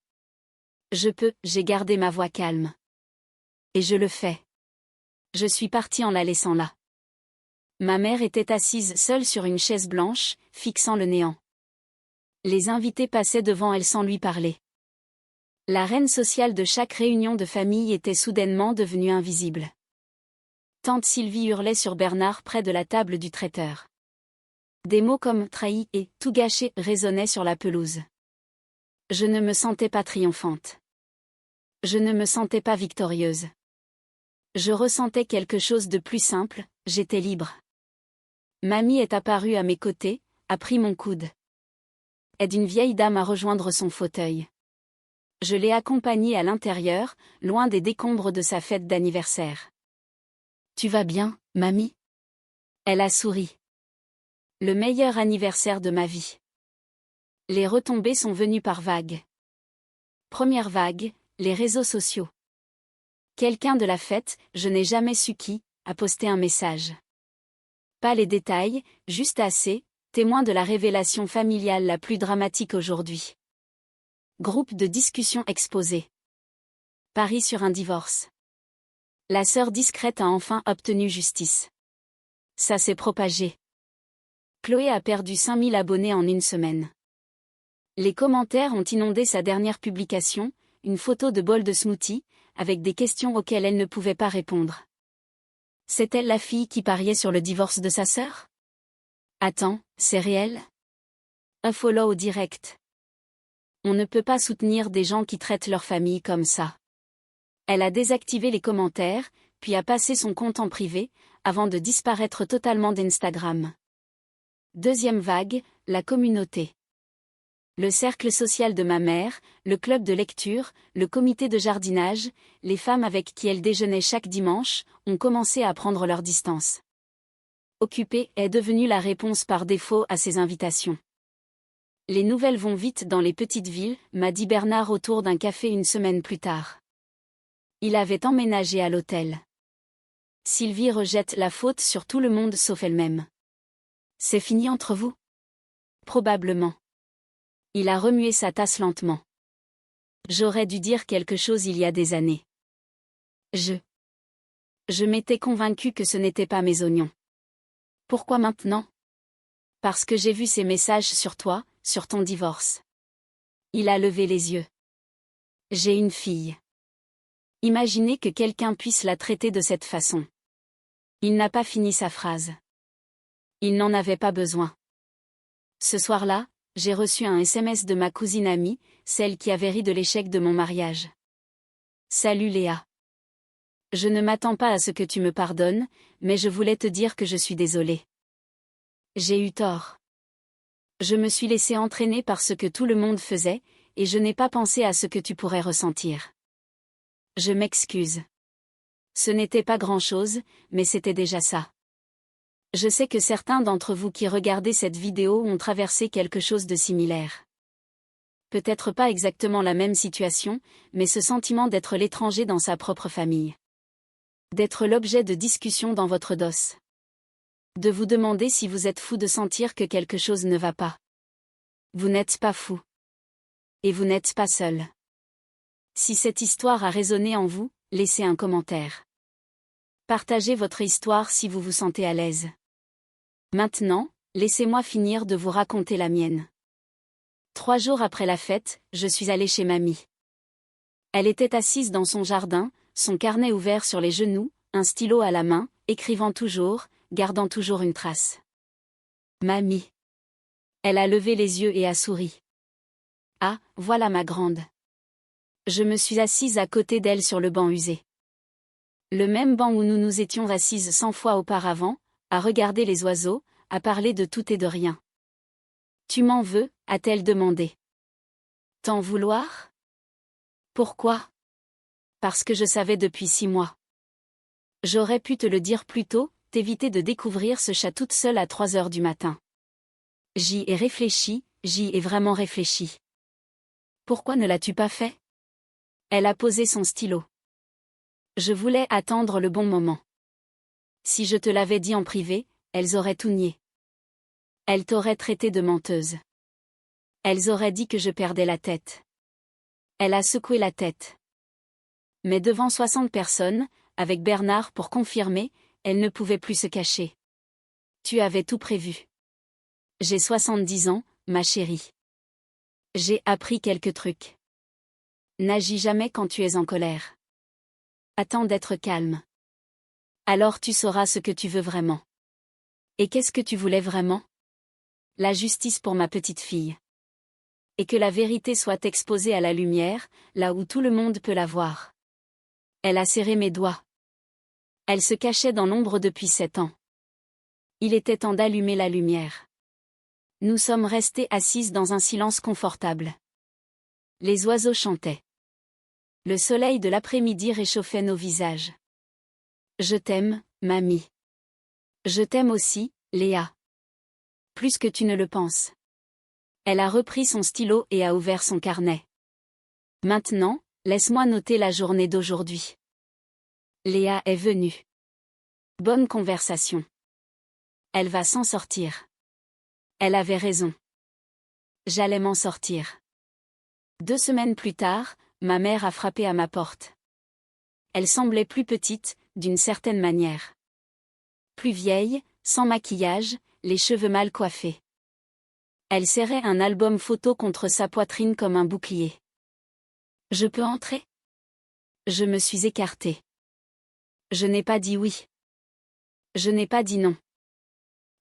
[SPEAKER 1] Je peux, j'ai gardé ma voix calme. Et je le fais. Je suis partie en la laissant là. Ma mère était assise seule sur une chaise blanche, fixant le néant. Les invités passaient devant elle sans lui parler. La reine sociale de chaque réunion de famille était soudainement devenue invisible. Tante Sylvie hurlait sur Bernard près de la table du traiteur. Des mots comme « trahi » et « tout gâché » résonnaient sur la pelouse. Je ne me sentais pas triomphante. Je ne me sentais pas victorieuse. Je ressentais quelque chose de plus simple, j'étais libre. Mamie est apparue à mes côtés, a pris mon coude. Aide une vieille dame à rejoindre son fauteuil. Je l'ai accompagnée à l'intérieur, loin des décombres de sa fête d'anniversaire. Tu vas bien, mamie? Elle a souri. Le meilleur anniversaire de ma vie. Les retombées sont venues par vagues. Première vague, les réseaux sociaux. Quelqu'un de la fête, je n'ai jamais su qui, a posté un message. Pas les détails, juste assez, témoin de la révélation familiale la plus dramatique aujourd'hui. Groupe de discussion exposé. Paris sur un divorce. La sœur discrète a enfin obtenu justice. Ça s'est propagé. Chloé a perdu 5000 abonnés en une semaine. Les commentaires ont inondé sa dernière publication, une photo de bol de smoothie, avec des questions auxquelles elle ne pouvait pas répondre. C'est-elle la fille qui pariait sur le divorce de sa sœur? Attends, c'est réel? Un follow direct. On ne peut pas soutenir des gens qui traitent leur famille comme ça. Elle a désactivé les commentaires, puis a passé son compte en privé, avant de disparaître totalement d'Instagram. Deuxième vague, la communauté. Le cercle social de ma mère, le club de lecture, le comité de jardinage, les femmes avec qui elle déjeunait chaque dimanche, ont commencé à prendre leur distance. Occupée est devenue la réponse par défaut à ces invitations. Les nouvelles vont vite dans les petites villes, m'a dit Bernard autour d'un café une semaine plus tard. Il avait emménagé à l'hôtel. Sylvie rejette la faute sur tout le monde sauf elle-même. C'est fini entre vous? Probablement. Il a remué sa tasse lentement. J'aurais dû dire quelque chose il y a des années. Je m'étais convaincue que ce n'était pas mes oignons. Pourquoi maintenant? Parce que j'ai vu ces messages sur toi, sur ton divorce. Il a levé les yeux. J'ai une fille. Imaginez que quelqu'un puisse la traiter de cette façon. Il n'a pas fini sa phrase. Il n'en avait pas besoin. Ce soir-là, j'ai reçu un SMS de ma cousine amie, celle qui avait ri de l'échec de mon mariage. Salut Léa. Je ne m'attends pas à ce que tu me pardonnes, mais je voulais te dire que je suis désolée. J'ai eu tort. Je me suis laissée entraîner par ce que tout le monde faisait, et je n'ai pas pensé à ce que tu pourrais ressentir. Je m'excuse. Ce n'était pas grand-chose, mais c'était déjà ça. Je sais que certains d'entre vous qui regardez cette vidéo ont traversé quelque chose de similaire. Peut-être pas exactement la même situation, mais ce sentiment d'être l'étranger dans sa propre famille. D'être l'objet de discussions dans votre dos. De vous demander si vous êtes fou de sentir que quelque chose ne va pas. Vous n'êtes pas fou. Et vous n'êtes pas seul. Si cette histoire a résonné en vous, laissez un commentaire. Partagez votre histoire si vous vous sentez à l'aise. Maintenant, laissez-moi finir de vous raconter la mienne. 3 jours après la fête, je suis allée chez mamie. Elle était assise dans son jardin, son carnet ouvert sur les genoux, un stylo à la main, écrivant toujours, gardant toujours une trace. Mamie. Elle a levé les yeux et a souri. Ah, voilà ma grande. Je me suis assise à côté d'elle sur le banc usé. Le même banc où nous nous étions assises 100 fois auparavant, à regarder les oiseaux, à parler de tout et de rien. Tu m'en veux, a-t-elle demandé. T'en vouloir? Pourquoi? Parce que je savais depuis 6 mois. J'aurais pu te le dire plus tôt, t'éviter de découvrir ce chat toute seule à 3 heures du matin. J'y ai réfléchi, j'y ai vraiment réfléchi. Pourquoi ne l'as-tu pas fait? Elle a posé son stylo. Je voulais attendre le bon moment. Si je te l'avais dit en privé, elles auraient tout nié. Elles t'auraient traité de menteuse. Elles auraient dit que je perdais la tête. Elle a secoué la tête. Mais devant 60 personnes, avec Bernard pour confirmer, elle ne pouvait plus se cacher. Tu avais tout prévu. J'ai 70 ans, ma chérie. J'ai appris quelques trucs. N'agis jamais quand tu es en colère. Attends d'être calme. Alors tu sauras ce que tu veux vraiment. Et qu'est-ce que tu voulais vraiment? La justice pour ma petite fille. Et que la vérité soit exposée à la lumière, là où tout le monde peut la voir. Elle a serré mes doigts. Elle se cachait dans l'ombre depuis 7 ans. Il était temps d'allumer la lumière. Nous sommes restées assises dans un silence confortable. Les oiseaux chantaient. Le soleil de l'après-midi réchauffait nos visages. Je t'aime, mamie. Je t'aime aussi, Léa. Plus que tu ne le penses. Elle a repris son stylo et a ouvert son carnet. Maintenant, laisse-moi noter la journée d'aujourd'hui. Léa est venue. Bonne conversation. Elle va s'en sortir. Elle avait raison. J'allais m'en sortir. 2 semaines plus tard, ma mère a frappé à ma porte. Elle semblait plus petite, d'une certaine manière. Plus vieille, sans maquillage, les cheveux mal coiffés. Elle serrait un album photo contre sa poitrine comme un bouclier. Je peux entrer? Je me suis écartée. Je n'ai pas dit oui. Je n'ai pas dit non.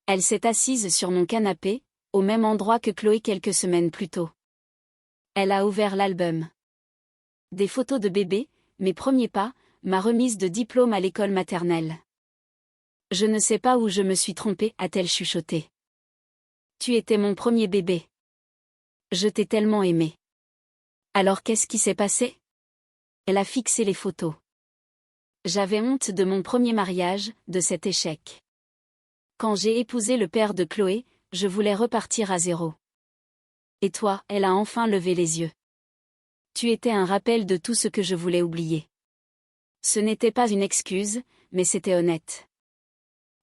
[SPEAKER 1] Elle s'est assise sur mon canapé, au même endroit que Chloé quelques semaines plus tôt. Elle a ouvert l'album. Des photos de bébé, mes premiers pas, ma remise de diplôme à l'école maternelle. Je ne sais pas où je me suis trompée, a-t-elle chuchoté. Tu étais mon premier bébé. Je t'ai tellement aimé. Alors qu'est-ce qui s'est passé? Elle a fixé les photos. J'avais honte de mon premier mariage, de cet échec. Quand j'ai épousé le père de Chloé, je voulais repartir à zéro. Et toi, elle a enfin levé les yeux. Tu étais un rappel de tout ce que je voulais oublier. Ce n'était pas une excuse, mais c'était honnête.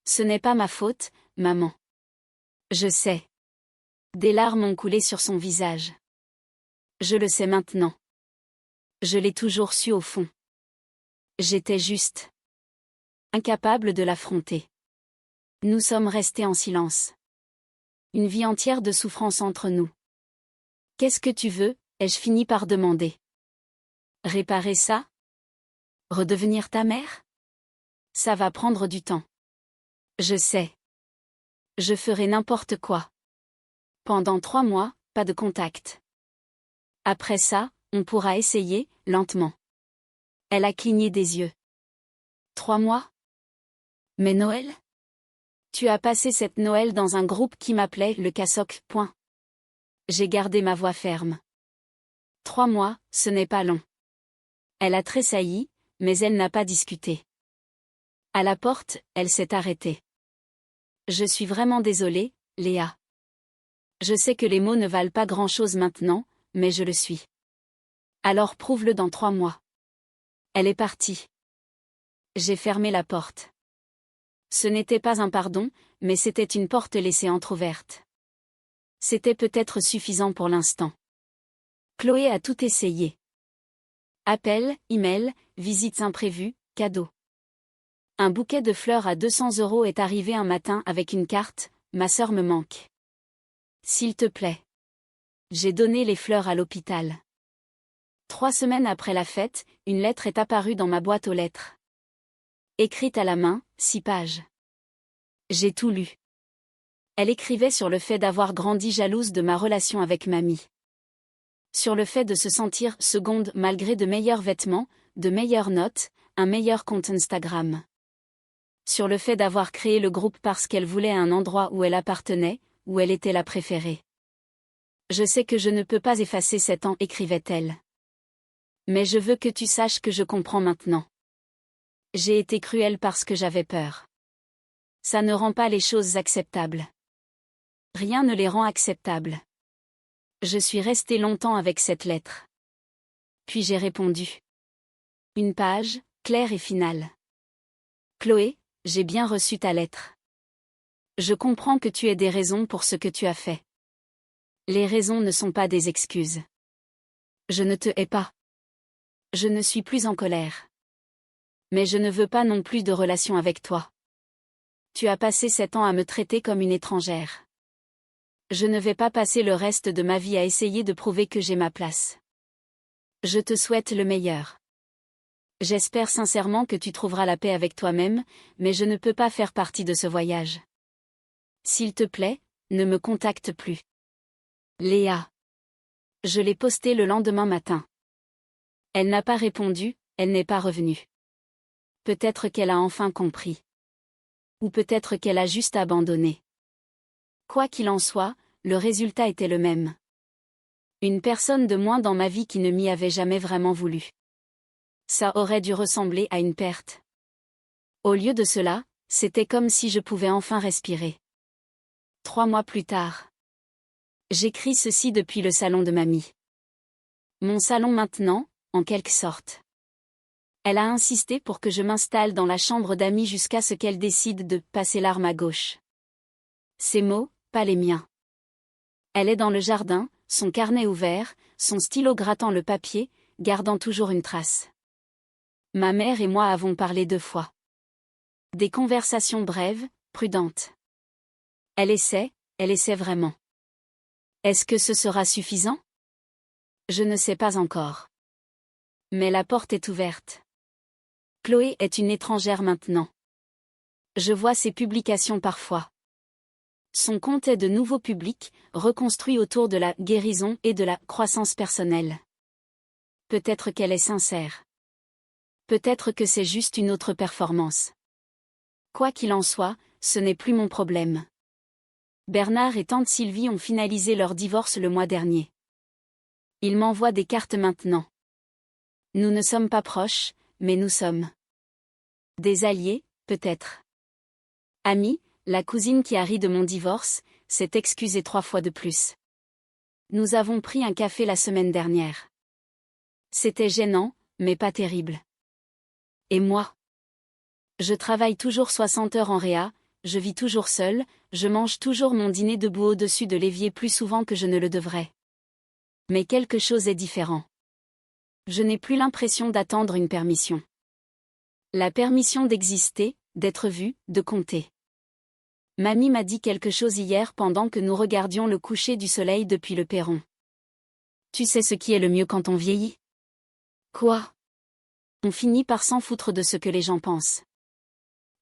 [SPEAKER 1] Ce n'est pas ma faute, maman. Je sais. Des larmes ont coulé sur son visage. Je le sais maintenant. Je l'ai toujours su au fond. J'étais juste incapable de l'affronter. Nous sommes restés en silence. Une vie entière de souffrance entre nous. Qu'est-ce que tu veux, ai-je fini par demander. Réparer ça? Redevenir ta mère? Ça va prendre du temps. Je sais. Je ferai n'importe quoi. Pendant 3 mois, pas de contact. Après ça, on pourra essayer, lentement. Elle a cligné des yeux. 3 mois? Mais Noël? Tu as passé cette Noël dans un groupe qui m'appelait le Cassock. J'ai gardé ma voix ferme. 3 mois, ce n'est pas long. Elle a tressailli, mais elle n'a pas discuté. À la porte, elle s'est arrêtée. Je suis vraiment désolée, Léa. Je sais que les mots ne valent pas grand-chose maintenant, mais je le suis. Alors prouve-le dans 3 mois. Elle est partie. J'ai fermé la porte. Ce n'était pas un pardon, mais c'était une porte laissée entr'ouverte. C'était peut-être suffisant pour l'instant. Chloé a tout essayé. Appels, emails, visites imprévues, cadeaux. Un bouquet de fleurs à 200 € est arrivé un matin avec une carte, ma sœur me manque. S'il te plaît. J'ai donné les fleurs à l'hôpital. 3 semaines après la fête, une lettre est apparue dans ma boîte aux lettres. Écrite à la main, 6 pages. J'ai tout lu. Elle écrivait sur le fait d'avoir grandi jalouse de ma relation avec mamie. Sur le fait de se sentir seconde malgré de meilleurs vêtements, de meilleures notes, un meilleur compte Instagram. Sur le fait d'avoir créé le groupe parce qu'elle voulait un endroit où elle appartenait, où elle était la préférée. Je sais que je ne peux pas effacer 7 ans, écrivait-elle. Mais je veux que tu saches que je comprends maintenant. J'ai été cruelle parce que j'avais peur. Ça ne rend pas les choses acceptables. Rien ne les rend acceptables. Je suis restée longtemps avec cette lettre. Puis j'ai répondu. Une page, claire et finale. Chloé, j'ai bien reçu ta lettre. Je comprends que tu aies des raisons pour ce que tu as fait. Les raisons ne sont pas des excuses. Je ne te hais pas. Je ne suis plus en colère. Mais je ne veux pas non plus de relation avec toi. Tu as passé 7 ans à me traiter comme une étrangère. Je ne vais pas passer le reste de ma vie à essayer de prouver que j'ai ma place. Je te souhaite le meilleur. J'espère sincèrement que tu trouveras la paix avec toi-même, mais je ne peux pas faire partie de ce voyage. S'il te plaît, ne me contacte plus. Léa. Je l'ai posté le lendemain matin. Elle n'a pas répondu, elle n'est pas revenue. Peut-être qu'elle a enfin compris. Ou peut-être qu'elle a juste abandonné. Quoi qu'il en soit, le résultat était le même. Une personne de moins dans ma vie qui ne m'y avait jamais vraiment voulu. Ça aurait dû ressembler à une perte. Au lieu de cela, c'était comme si je pouvais enfin respirer. 3 mois plus tard. J'écris ceci depuis le salon de mamie. Mon salon maintenant, en quelque sorte. Elle a insisté pour que je m'installe dans la chambre d'amis jusqu'à ce qu'elle décide de passer l'arme à gauche. Ses mots, pas les miens. Elle est dans le jardin, son carnet ouvert, son stylo grattant le papier, gardant toujours une trace. Ma mère et moi avons parlé 2 fois. Des conversations brèves, prudentes. Elle essaie vraiment. Est-ce que ce sera suffisant? Je ne sais pas encore. Mais la porte est ouverte. Chloé est une étrangère maintenant. Je vois ses publications parfois. Son compte est de nouveau public, reconstruit autour de la guérison et de la croissance personnelle. Peut-être qu'elle est sincère. Peut-être que c'est juste une autre performance. Quoi qu'il en soit, ce n'est plus mon problème. Bernard et tante Sylvie ont finalisé leur divorce le mois dernier. Ils m'envoient des cartes maintenant. Nous ne sommes pas proches, mais nous sommes des alliés, peut-être. Amie, la cousine qui a ri de mon divorce, s'est excusée 3 fois de plus. Nous avons pris un café la semaine dernière. C'était gênant, mais pas terrible. Et moi? Je travaille toujours 60 heures en réa, je vis toujours seule, je mange toujours mon dîner debout au-dessus de l'évier plus souvent que je ne le devrais. Mais quelque chose est différent. Je n'ai plus l'impression d'attendre une permission. La permission d'exister, d'être vue, de compter. Mamie m'a dit quelque chose hier pendant que nous regardions le coucher du soleil depuis le perron. Tu sais ce qui est le mieux quand on vieillit? Quoi? On finit par s'en foutre de ce que les gens pensent.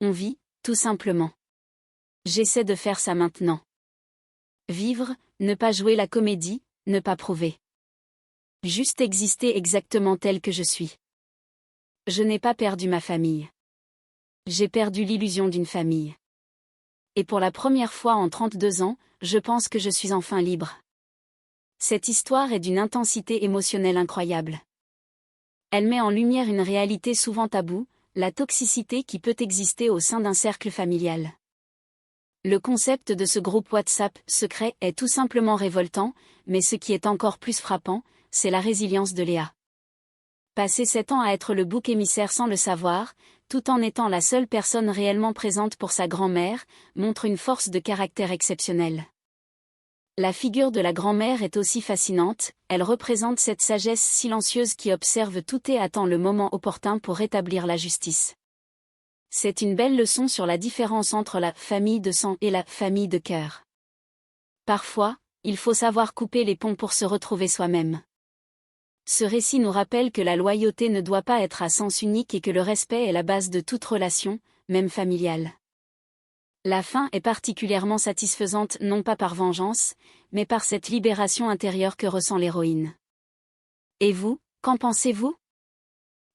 [SPEAKER 1] On vit, tout simplement. J'essaie de faire ça maintenant. Vivre, ne pas jouer la comédie, ne pas prouver. Juste exister exactement tel que je suis. Je n'ai pas perdu ma famille. J'ai perdu l'illusion d'une famille. Et pour la première fois en 32 ans, je pense que je suis enfin libre. Cette histoire est d'une intensité émotionnelle incroyable. Elle met en lumière une réalité souvent taboue, la toxicité qui peut exister au sein d'un cercle familial. Le concept de ce groupe WhatsApp secret est tout simplement révoltant, mais ce qui est encore plus frappant, c'est la résilience de Léa. Passer 7 ans à être le bouc émissaire sans le savoir, tout en étant la seule personne réellement présente pour sa grand-mère, montre une force de caractère exceptionnelle. La figure de la grand-mère est aussi fascinante, elle représente cette sagesse silencieuse qui observe tout et attend le moment opportun pour rétablir la justice. C'est une belle leçon sur la différence entre la famille de sang et la famille de cœur. Parfois, il faut savoir couper les ponts pour se retrouver soi-même. Ce récit nous rappelle que la loyauté ne doit pas être à sens unique et que le respect est la base de toute relation, même familiale. La fin est particulièrement satisfaisante non pas par vengeance, mais par cette libération intérieure que ressent l'héroïne. Et vous, qu'en pensez-vous ?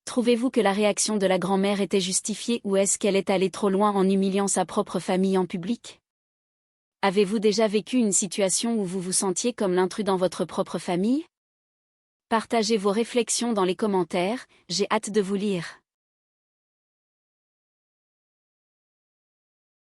[SPEAKER 1] Trouvez-vous que la réaction de la grand-mère était justifiée ou est-ce qu'elle est allée trop loin en humiliant sa propre famille en public ? Avez-vous déjà vécu une situation où vous vous sentiez comme l'intrus dans votre propre famille ? Partagez vos réflexions dans les commentaires, j'ai hâte de vous lire.